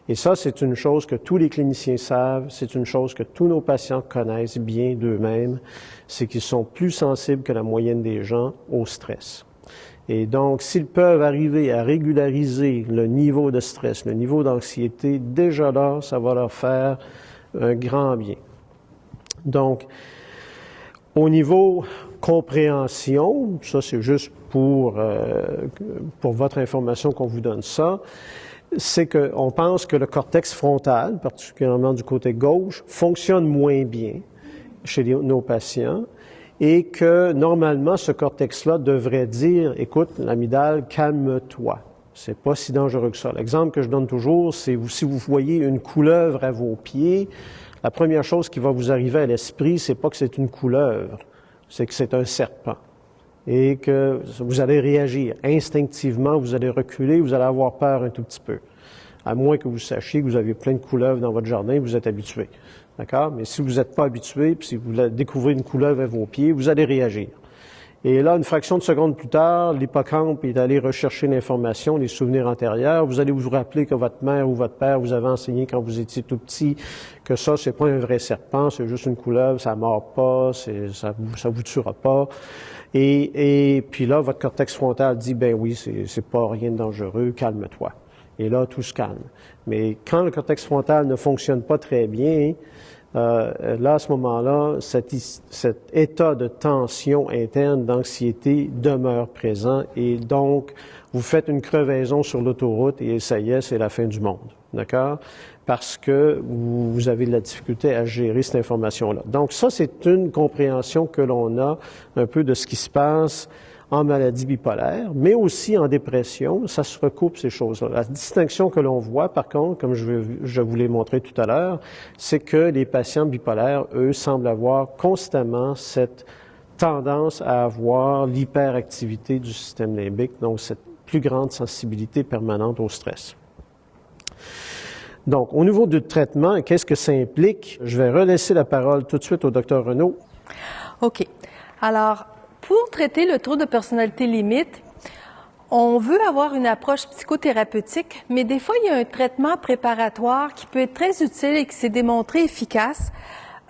Et ça, c'est une chose que tous les cliniciens savent, c'est une chose que tous nos patients connaissent bien d'eux-mêmes, c'est qu'ils sont plus sensibles que la moyenne des gens au stress. Et donc, s'ils peuvent arriver à régulariser le niveau de stress, le niveau d'anxiété, déjà là, ça va leur faire un grand bien. Donc, au niveau compréhension, ça c'est juste pour votre information qu'on vous donne ça, c'est qu'on pense que le cortex frontal, particulièrement du côté gauche, fonctionne moins bien chez nos patients. Et que, normalement, ce cortex-là devrait dire, écoute, l'amygdale, calme-toi. C'est pas si dangereux que ça. L'exemple que je donne toujours, c'est si vous voyez une couleuvre à vos pieds, la première chose qui va vous arriver à l'esprit, c'est pas que c'est une couleuvre, c'est que c'est un serpent. Et que vous allez réagir. Instinctivement, vous allez reculer, vous allez avoir peur un tout petit peu. À moins que vous sachiez que vous avez plein de couleuvres dans votre jardin, vous êtes habitué. D'accord? Mais si vous n'êtes pas habitué, puis si vous découvrez une couleuvre à vos pieds, vous allez réagir. Et là, une fraction de seconde plus tard, l'hippocampe est allé rechercher l'information, les souvenirs antérieurs. Vous allez vous rappeler que votre mère ou votre père vous avait enseigné quand vous étiez tout petit que ça, c'est pas un vrai serpent, c'est juste une couleuvre, ça mord pas, ça vous tuera pas. Et puis là, votre cortex frontal dit, ben oui, c'est pas rien de dangereux, calme-toi. Et là, tout se calme. Mais quand le cortex frontal ne fonctionne pas très bien, là, à ce moment-là, cet état de tension interne, d'anxiété demeure présent et donc, vous faites une crevaison sur l'autoroute et ça y est, c'est la fin du monde. D'accord? Parce que vous avez de la difficulté à gérer cette information-là. Donc, ça, c'est une compréhension que l'on a un peu de ce qui se passe en maladie bipolaire, mais aussi en dépression. Ça se recoupe, ces choses-là. La distinction que l'on voit, par contre, comme je vous l'ai montré tout à l'heure, c'est que les patients bipolaires, eux, semblent avoir constamment cette tendance à avoir l'hyperactivité du système limbique, donc cette plus grande sensibilité permanente au stress. Donc, au niveau du traitement, qu'est-ce que ça implique? Je vais relaisser la parole tout de suite au Dr Renaud. OK. Alors, pour traiter le trouble de personnalité limite, on veut avoir une approche psychothérapeutique, mais des fois, il y a un traitement préparatoire qui peut être très utile et qui s'est démontré efficace.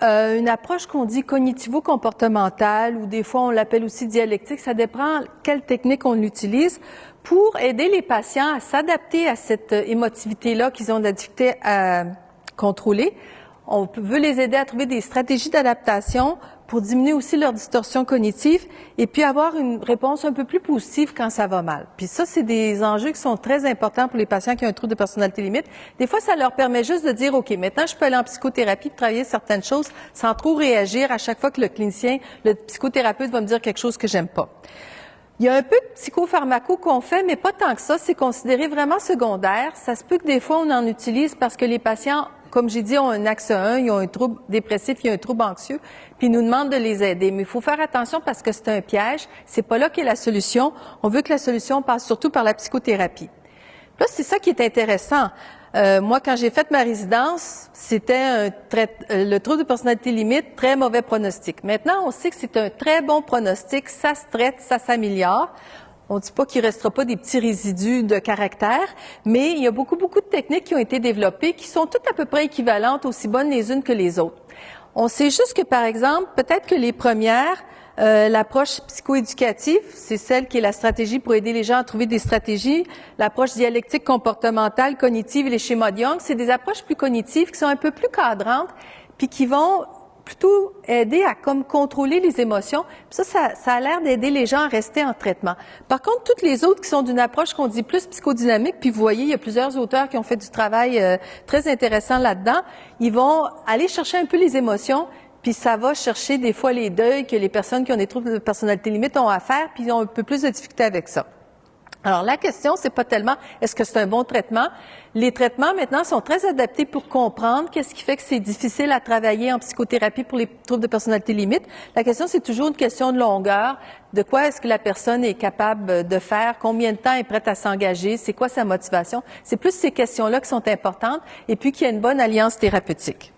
Une approche qu'on dit cognitivo-comportementale ou des fois on l'appelle aussi dialectique, ça dépend quelle technique on utilise pour aider les patients à s'adapter à cette émotivité-là qu'ils ont de la difficulté à contrôler. On veut les aider à trouver des stratégies d'adaptation pour diminuer aussi leur distorsion cognitive et puis avoir une réponse un peu plus positive quand ça va mal. Puis ça, c'est des enjeux qui sont très importants pour les patients qui ont un trouble de personnalité limite. Des fois, ça leur permet juste de dire, OK, maintenant, je peux aller en psychothérapie pour travailler certaines choses sans trop réagir à chaque fois que le clinicien, le psychothérapeute va me dire quelque chose que j'aime pas. Il y a un peu de psychopharmaco qu'on fait, mais pas tant que ça. C'est considéré vraiment secondaire. Ça se peut que des fois, on en utilise parce que les patients, comme j'ai dit, ont un axe 1, ils ont un trouble dépressif, ils ont un trouble anxieux, puis ils nous demandent de les aider. Mais il faut faire attention parce que c'est un piège. C'est pas là qu'est la solution. On veut que la solution passe surtout par la psychothérapie. Là, c'est ça qui est intéressant. Moi, quand j'ai fait ma résidence, c'était le trouble de personnalité limite, très mauvais pronostic. Maintenant, on sait que c'est un très bon pronostic, ça se traite, ça s'améliore. On ne dit pas qu'il ne restera pas des petits résidus de caractère, mais il y a beaucoup de techniques qui ont été développées qui sont toutes à peu près équivalentes, aussi bonnes les unes que les autres. On sait juste que, par exemple, peut-être que les premières, l'approche psychoéducative, c'est celle qui est la stratégie pour aider les gens à trouver des stratégies. L'approche dialectique comportementale, cognitive et les schémas de Young, c'est des approches plus cognitives qui sont un peu plus cadrantes, puis qui vont plutôt aider à comme contrôler les émotions. Puis ça a l'air d'aider les gens à rester en traitement. Par contre, toutes les autres qui sont d'une approche qu'on dit plus psychodynamique, puis vous voyez, il y a plusieurs auteurs qui ont fait du travail très intéressant là-dedans, ils vont aller chercher un peu les émotions, puis ça va chercher des fois les deuils que les personnes qui ont des troubles de personnalité limite ont à faire, puis ils ont un peu plus de difficulté avec ça. Alors, la question, c'est pas tellement est-ce que c'est un bon traitement. Les traitements, maintenant, sont très adaptés pour comprendre qu'est-ce qui fait que c'est difficile à travailler en psychothérapie pour les troubles de personnalité limite. La question, c'est toujours une question de longueur. De quoi est-ce que la personne est capable de faire? Combien de temps est prête à s'engager? C'est quoi sa motivation? C'est plus ces questions-là qui sont importantes et puis qu'il y a une bonne alliance thérapeutique.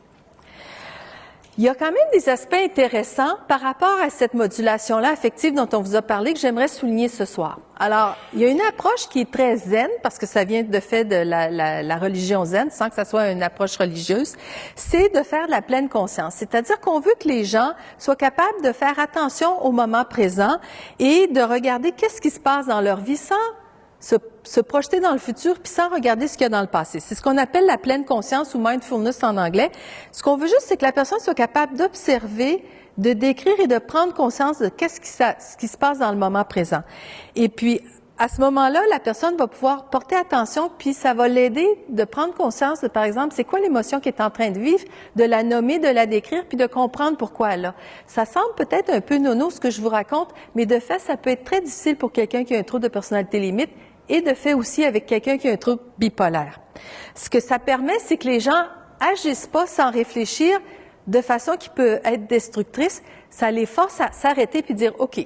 Il y a quand même des aspects intéressants par rapport à cette modulation-là affective dont on vous a parlé que j'aimerais souligner ce soir. Alors, il y a une approche qui est très zen, parce que ça vient de fait de la religion zen, sans que ça soit une approche religieuse, c'est de faire de la pleine conscience. C'est-à-dire qu'on veut que les gens soient capables de faire attention au moment présent et de regarder qu'est-ce qui se passe dans leur vie sans se projeter dans le futur puis sans regarder ce qu'il y a dans le passé. C'est ce qu'on appelle la pleine conscience ou mindfulness en anglais. Ce qu'on veut juste, c'est que la personne soit capable d'observer, de décrire et de prendre conscience de ce qui se passe dans le moment présent. Et puis, à ce moment-là, la personne va pouvoir porter attention, puis ça va l'aider de prendre conscience de, par exemple, c'est quoi l'émotion qu'elle est en train de vivre, de la nommer, de la décrire, puis de comprendre pourquoi elle a. Ça semble peut-être un peu nono ce que je vous raconte, mais de fait, ça peut être très difficile pour quelqu'un qui a un trouble de personnalité limite et de fait aussi avec quelqu'un qui a un trouble bipolaire. Ce que ça permet, c'est que les gens agissent pas sans réfléchir de façon qui peut être destructrice. Ça les force à s'arrêter puis dire, OK,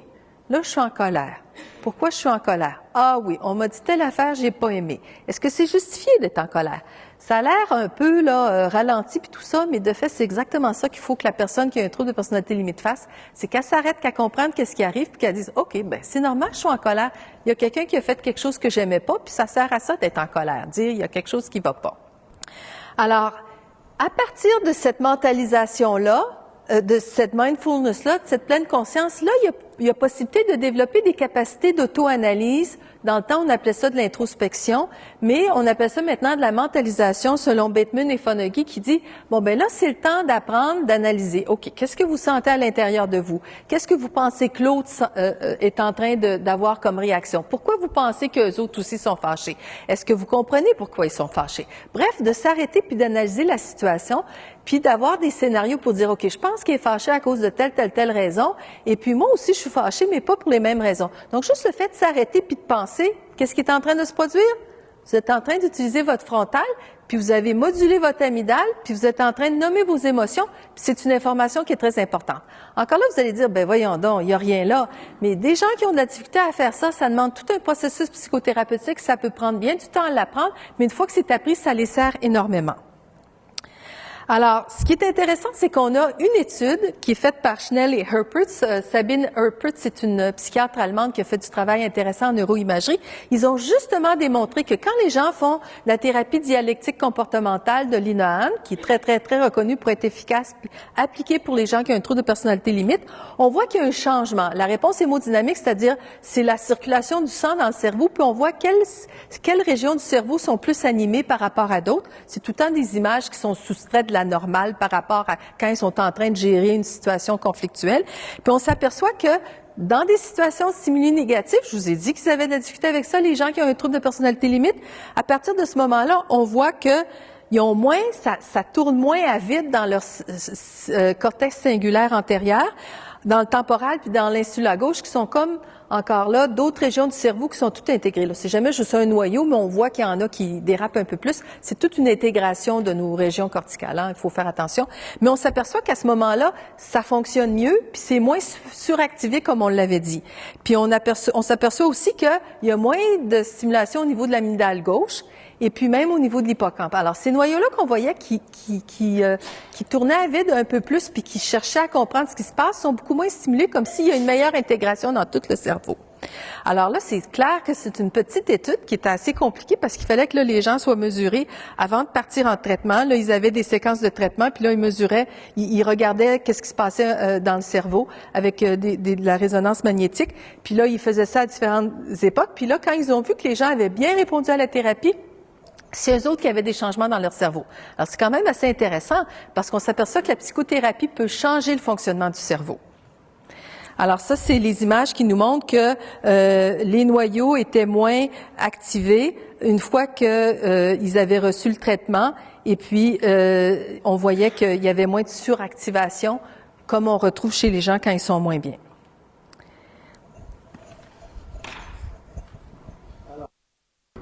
là, je suis en colère. Pourquoi je suis en colère? Ah oui, on m'a dit telle affaire, j'ai pas aimé. Est-ce que c'est justifié d'être en colère? Ça a l'air un peu là ralenti puis tout ça, mais de fait, c'est exactement ça qu'il faut que la personne qui a un trouble de personnalité limite fasse. C'est qu'elle s'arrête, qu'elle comprenne qu'est-ce qui arrive puis qu'elle dise, OK, ben c'est normal, je suis en colère. Il y a quelqu'un qui a fait quelque chose que j'aimais pas, puis ça sert à ça d'être en colère, dire il y a quelque chose qui va pas. Alors, à partir de cette mentalisation-là, de cette mindfulness-là, de cette pleine conscience-là, il y a possibilité de développer des capacités d'auto-analyse. Dans le temps, on appelait ça de l'introspection, mais on appelle ça maintenant de la mentalisation selon Bateman et Fonagy qui dit, bon, ben là, c'est le temps d'apprendre, d'analyser. OK, qu'est-ce que vous sentez à l'intérieur de vous? Qu'est-ce que vous pensez que l'autre est en train d'avoir comme réaction? Pourquoi vous pensez qu'eux autres aussi sont fâchés? Est-ce que vous comprenez pourquoi ils sont fâchés? Bref, de s'arrêter puis d'analyser la situation, puis d'avoir des scénarios pour dire, OK, je pense qu'il est fâché à cause de telle raison, et puis moi aussi, je suis fâché, mais pas pour les mêmes raisons. Donc, juste le fait de s'arrêter puis de penser, qu'est-ce qui est en train de se produire? Vous êtes en train d'utiliser votre frontal, puis vous avez modulé votre amygdale, puis vous êtes en train de nommer vos émotions, puis c'est une information qui est très importante. Encore là, vous allez dire, ben voyons donc, il n'y a rien là. Mais des gens qui ont de la difficulté à faire ça, ça demande tout un processus psychothérapeutique, ça peut prendre bien du temps à l'apprendre, mais une fois que c'est appris, ça les sert énormément. Alors, ce qui est intéressant, c'est qu'on a une étude qui est faite par Schnell et Herpertz. Sabine Herpertz, c'est une psychiatre allemande qui a fait du travail intéressant en neuroimagerie. Ils ont justement démontré que quand les gens font la thérapie dialectique comportementale de Linehan, qui est très, très, très reconnue pour être efficace, appliquée pour les gens qui ont un trouble de personnalité limite, on voit qu'il y a un changement. La réponse hémodynamique, c'est-à-dire c'est la circulation du sang dans le cerveau, puis on voit quelles régions du cerveau sont plus animées par rapport à d'autres. C'est tout le temps des images qui sont soustraites de la normale par rapport à quand ils sont en train de gérer une situation conflictuelle. Puis on s'aperçoit que dans des situations stimuli négatives, je vous ai dit qu'ils avaient de la difficulté avec ça, les gens qui ont un trouble de personnalité limite, à partir de ce moment-là, on voit que ils ont moins, ça tourne moins à vide dans leur cortex singulaire antérieur, dans le temporal puis dans l'insula gauche, qui sont comme, encore là, d'autres régions du cerveau qui sont toutes intégrées. Là, c'est jamais juste un noyau, mais on voit qu'il y en a qui dérapent un peu plus. C'est toute une intégration de nos régions corticales, hein, il faut faire attention. Mais on s'aperçoit qu'à ce moment-là, ça fonctionne mieux, puis c'est moins suractivé comme on l'avait dit. Puis on s'aperçoit aussi qu'il y a moins de stimulation au niveau de l'amygdale gauche, et puis même au niveau de l'hippocampe. Alors, ces noyaux-là qu'on voyait qui tournaient à vide un peu plus puis qui cherchaient à comprendre ce qui se passe sont beaucoup moins stimulés, comme s'il y a une meilleure intégration dans tout le cerveau. Alors là, c'est clair que c'est une petite étude qui était assez compliquée parce qu'il fallait que là, les gens soient mesurés avant de partir en traitement. Là, ils avaient des séquences de traitement, puis là, ils mesuraient, ils regardaient qu'est-ce qui se passait dans le cerveau avec de la résonance magnétique. Puis là, ils faisaient ça à différentes époques. Puis là, quand ils ont vu que les gens avaient bien répondu à la thérapie, c'est eux autres qui avaient des changements dans leur cerveau. Alors, c'est quand même assez intéressant parce qu'on s'aperçoit que la psychothérapie peut changer le fonctionnement du cerveau. Alors ça, c'est les images qui nous montrent que les noyaux étaient moins activés une fois qu'ils avaient reçu le traitement et puis on voyait qu'il y avait moins de suractivation comme on retrouve chez les gens quand ils sont moins bien.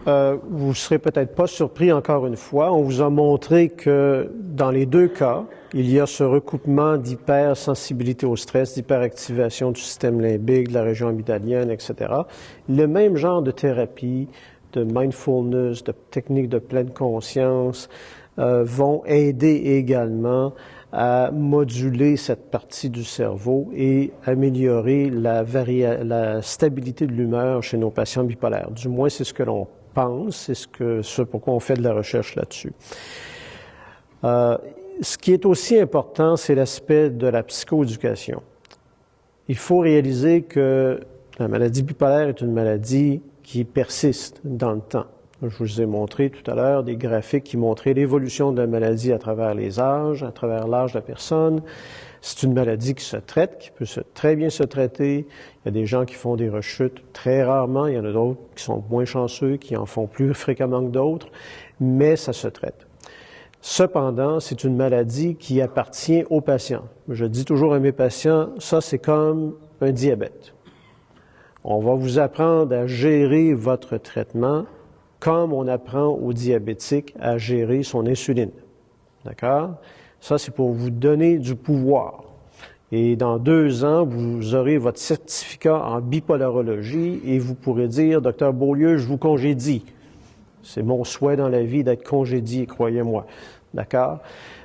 Vous ne serez peut-être pas surpris encore une fois. On vous a montré que dans les deux cas, il y a ce recoupement d'hypersensibilité au stress, d'hyperactivation du système limbique, de la région amygdalienne, etc. Le même genre de thérapie, de mindfulness, de techniques de pleine conscience vont aider également à moduler cette partie du cerveau et améliorer la stabilité de l'humeur chez nos patients bipolaires. Du moins, c'est ce que l'on pense, c'est ce pourquoi on fait de la recherche là-dessus. Ce qui est aussi important, c'est l'aspect de la psychoéducation. Il faut réaliser que la maladie bipolaire est une maladie qui persiste dans le temps. Je vous ai montré tout à l'heure des graphiques qui montraient l'évolution de la maladie à travers les âges, à travers l'âge de la personne. C'est une maladie qui se traite, qui peut très bien se traiter. Il y a des gens qui font des rechutes très rarement. Il y en a d'autres qui sont moins chanceux, qui en font plus fréquemment que d'autres, mais ça se traite. Cependant, c'est une maladie qui appartient aux patients. Je dis toujours à mes patients, ça c'est comme un diabète. On va vous apprendre à gérer votre traitement comme on apprend aux diabétiques à gérer son insuline. D'accord? Ça, c'est pour vous donner du pouvoir. Et dans 2 ans, vous aurez votre certificat en bipolarologie et vous pourrez dire, Docteur Beaulieu, je vous congédie. C'est mon souhait dans la vie d'être congédié, croyez-moi. D'accord?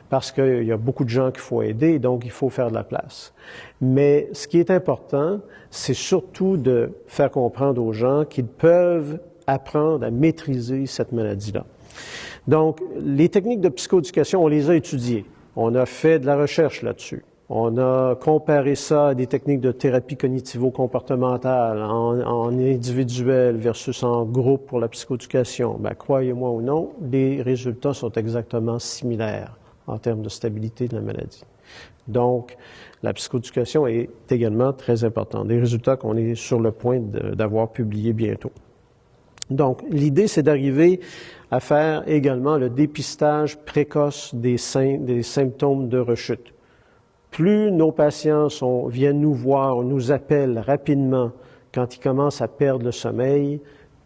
Parce qu'il y a beaucoup de gens qu'il faut aider, donc il faut faire de la place. Mais ce qui est important, c'est surtout de faire comprendre aux gens qu'ils peuvent apprendre à maîtriser cette maladie-là. Donc, les techniques de psychoéducation, on les a étudiées. On a fait de la recherche là-dessus. On a comparé ça à des techniques de thérapie cognitivo-comportementale en individuel versus en groupe pour la psychoéducation. Ben, croyez-moi ou non, les résultats sont exactement similaires en termes de stabilité de la maladie. Donc, la psychoéducation est également très importante. Des résultats qu'on est sur le point d'avoir publiés bientôt. Donc, l'idée, c'est d'arriver à faire également le dépistage précoce des symptômes de rechute. Plus nos patients viennent nous voir, nous appellent rapidement quand ils commencent à perdre le sommeil,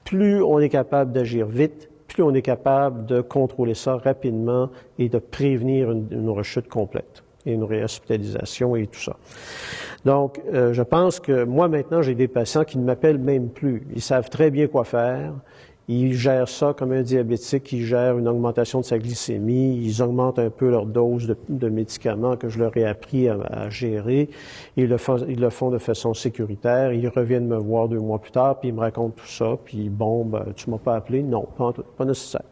plus on est capable d'agir vite, plus on est capable de contrôler ça rapidement et de prévenir une rechute complète et une réhospitalisation et tout ça. Donc, je pense que moi, maintenant, j'ai des patients qui ne m'appellent même plus. Ils savent très bien quoi faire. Ils gèrent ça comme un diabétique, ils gèrent une augmentation de sa glycémie, ils augmentent un peu leur dose de médicaments que je leur ai appris à gérer. Ils le font de façon sécuritaire. Ils reviennent me voir 2 mois plus tard, puis ils me racontent tout ça. Puis bon, ben, tu m'as pas appelé? Non, pas nécessaire.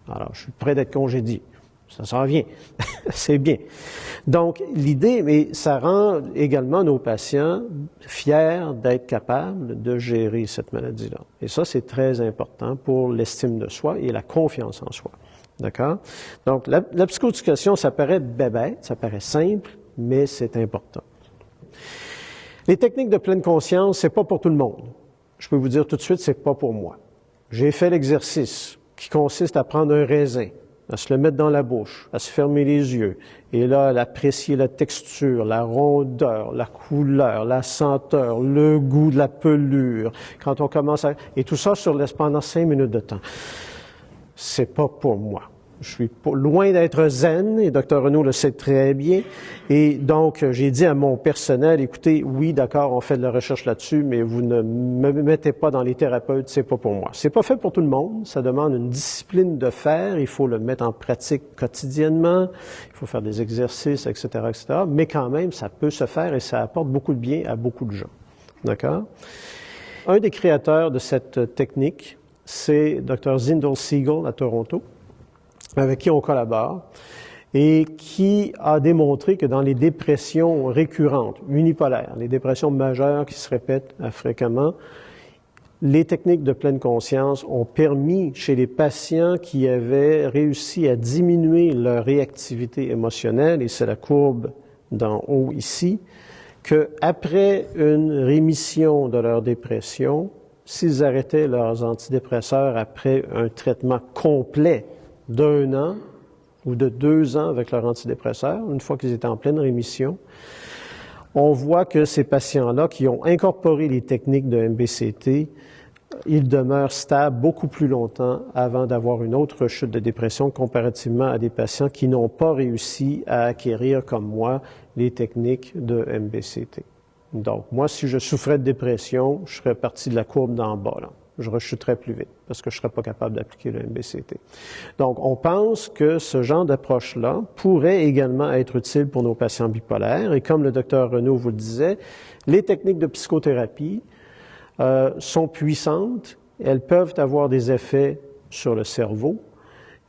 Alors, je suis prêt d'être congédié. Ça s'en vient. C'est bien. Donc, l'idée, mais ça rend également nos patients fiers d'être capables de gérer cette maladie-là. Et ça, c'est très important pour l'estime de soi et la confiance en soi. D'accord? Donc, la psychoéducation, ça paraît bébête, ça paraît simple, mais c'est important. Les techniques de pleine conscience, c'est pas pour tout le monde. Je peux vous dire tout de suite, c'est pas pour moi. J'ai fait l'exercice qui consiste à prendre un raisin, à se le mettre dans la bouche, à se fermer les yeux, et là, à apprécier la texture, la rondeur, la couleur, la senteur, le goût de la pelure, quand on commence à... Et tout ça pendant 5 minutes de temps. C'est pas pour moi. Je suis loin d'être zen, et Dr. Renaud le sait très bien. Et donc, j'ai dit à mon personnel, écoutez, oui, d'accord, on fait de la recherche là-dessus, mais vous ne me mettez pas dans les thérapeutes, c'est pas pour moi. C'est pas fait pour tout le monde, ça demande une discipline de faire, il faut le mettre en pratique quotidiennement, il faut faire des exercices, etc., etc., mais quand même, ça peut se faire et ça apporte beaucoup de bien à beaucoup de gens. D'accord? Un des créateurs de cette technique, c'est Dr. Zindel Segal à Toronto, avec qui on collabore, et qui a démontré que dans les dépressions récurrentes, unipolaires, les dépressions majeures qui se répètent fréquemment, les techniques de pleine conscience ont permis chez les patients qui avaient réussi à diminuer leur réactivité émotionnelle, et c'est la courbe d'en haut ici, qu'après une rémission de leur dépression, s'ils arrêtaient leurs antidépresseurs après un traitement complet d'1 an ou de 2 ans avec leur antidépresseur, une fois qu'ils étaient en pleine rémission, on voit que ces patients-là qui ont incorporé les techniques de MBCT, ils demeurent stables beaucoup plus longtemps avant d'avoir une autre chute de dépression comparativement à des patients qui n'ont pas réussi à acquérir, comme moi, les techniques de MBCT. Donc, moi, si je souffrais de dépression, je serais parti de la courbe d'en bas, là. Je rechuterais plus vite parce que je ne serais pas capable d'appliquer le MBCT. Donc, on pense que ce genre d'approche-là pourrait également être utile pour nos patients bipolaires. Et comme le docteur Renaud vous le disait, les techniques de psychothérapie sont puissantes. Elles peuvent avoir des effets sur le cerveau.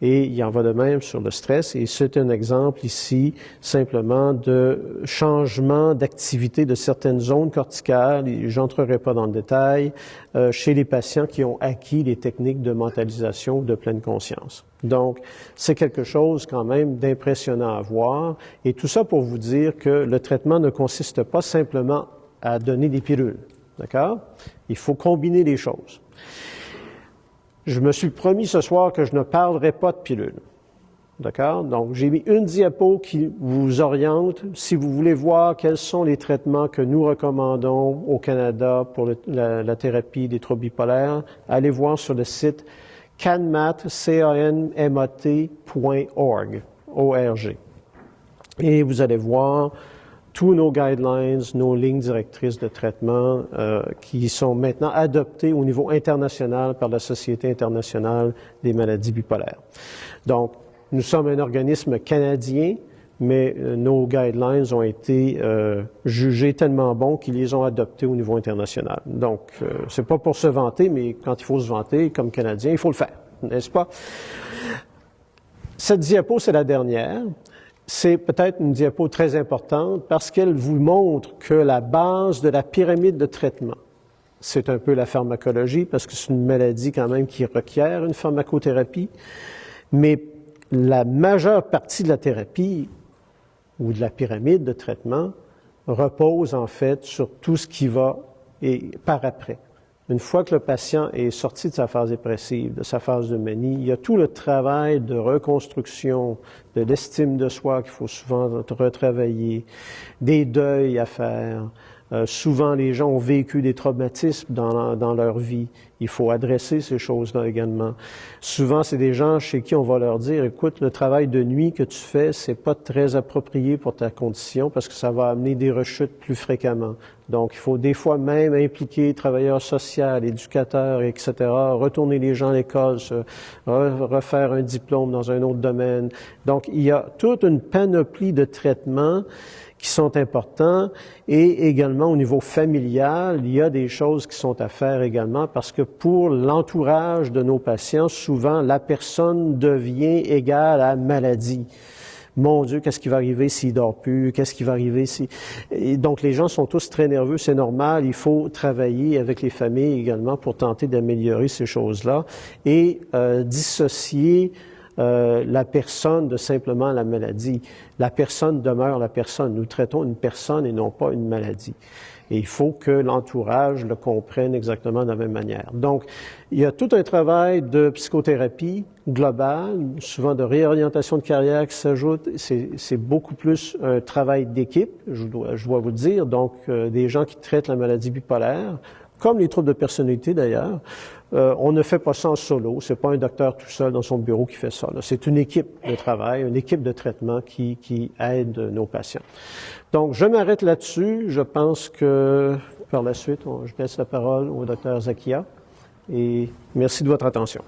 Et il en va de même sur le stress. Et c'est un exemple ici simplement de changement d'activité de certaines zones corticales. Je n'entrerai pas dans le détail, chez les patients qui ont acquis les techniques de mentalisation de pleine conscience. Donc, c'est quelque chose quand même d'impressionnant à voir. Et tout ça pour vous dire que le traitement ne consiste pas simplement à donner des pilules. D'accord? Il faut combiner les choses. Je me suis promis ce soir que je ne parlerai pas de pilules. D'accord? Donc, j'ai mis une diapo qui vous oriente. Si vous voulez voir quels sont les traitements que nous recommandons au Canada pour la thérapie des troubles bipolaires, allez voir sur le site canmat.org. Et vous allez voir tous nos guidelines, nos lignes directrices de traitement qui sont maintenant adoptées au niveau international par la Société internationale des maladies bipolaires. Donc, nous sommes un organisme canadien, mais nos guidelines ont été jugés tellement bons qu'ils les ont adoptés au niveau international. Donc, c'est pas pour se vanter, mais quand il faut se vanter comme Canadien, il faut le faire, n'est-ce pas? Cette diapo, c'est la dernière. C'est peut-être une diapo très importante parce qu'elle vous montre que la base de la pyramide de traitement, c'est un peu la pharmacologie parce que c'est une maladie quand même qui requiert une pharmacothérapie, mais la majeure partie de la thérapie ou de la pyramide de traitement repose en fait sur tout ce qui va par après. Une fois que le patient est sorti de sa phase dépressive, de sa phase de manie, il y a tout le travail de reconstruction de l'estime de soi qu'il faut souvent retravailler, des deuils à faire. Souvent, les gens ont vécu des traumatismes dans leur vie. Il faut adresser ces choses-là également. Souvent, c'est des gens chez qui on va leur dire, écoute, le travail de nuit que tu fais, c'est pas très approprié pour ta condition parce que ça va amener des rechutes plus fréquemment. Donc, il faut des fois même impliquer travailleurs sociaux, éducateurs, etc., retourner les gens à l'école, refaire un diplôme dans un autre domaine. Donc, il y a toute une panoplie de traitements qui sont importants et également au niveau familial, il y a des choses qui sont à faire également parce que pour l'entourage de nos patients, souvent la personne devient égale à maladie. Mon Dieu, qu'est-ce qui va arriver s'il dort plus? Qu'est-ce qui va arriver si... Et donc, les gens sont tous très nerveux, c'est normal. Il faut travailler avec les familles également pour tenter d'améliorer ces choses-là et dissocier la personne de simplement la maladie. La personne demeure la personne. Nous traitons une personne et non pas une maladie. Et il faut que l'entourage le comprenne exactement de la même manière. Donc, il y a tout un travail de psychothérapie globale, souvent de réorientation de carrière qui s'ajoute. C'est beaucoup plus un travail d'équipe, je dois vous le dire. Donc, des gens qui traitent la maladie bipolaire, comme les troubles de personnalité d'ailleurs. On ne fait pas ça en solo. C'est pas un docteur tout seul dans son bureau qui fait ça. C'est une équipe de travail, une équipe de traitement qui aide nos patients. Donc, je m'arrête là-dessus. Je pense que par la suite, je laisse la parole au docteur Zakia. Et merci de votre attention.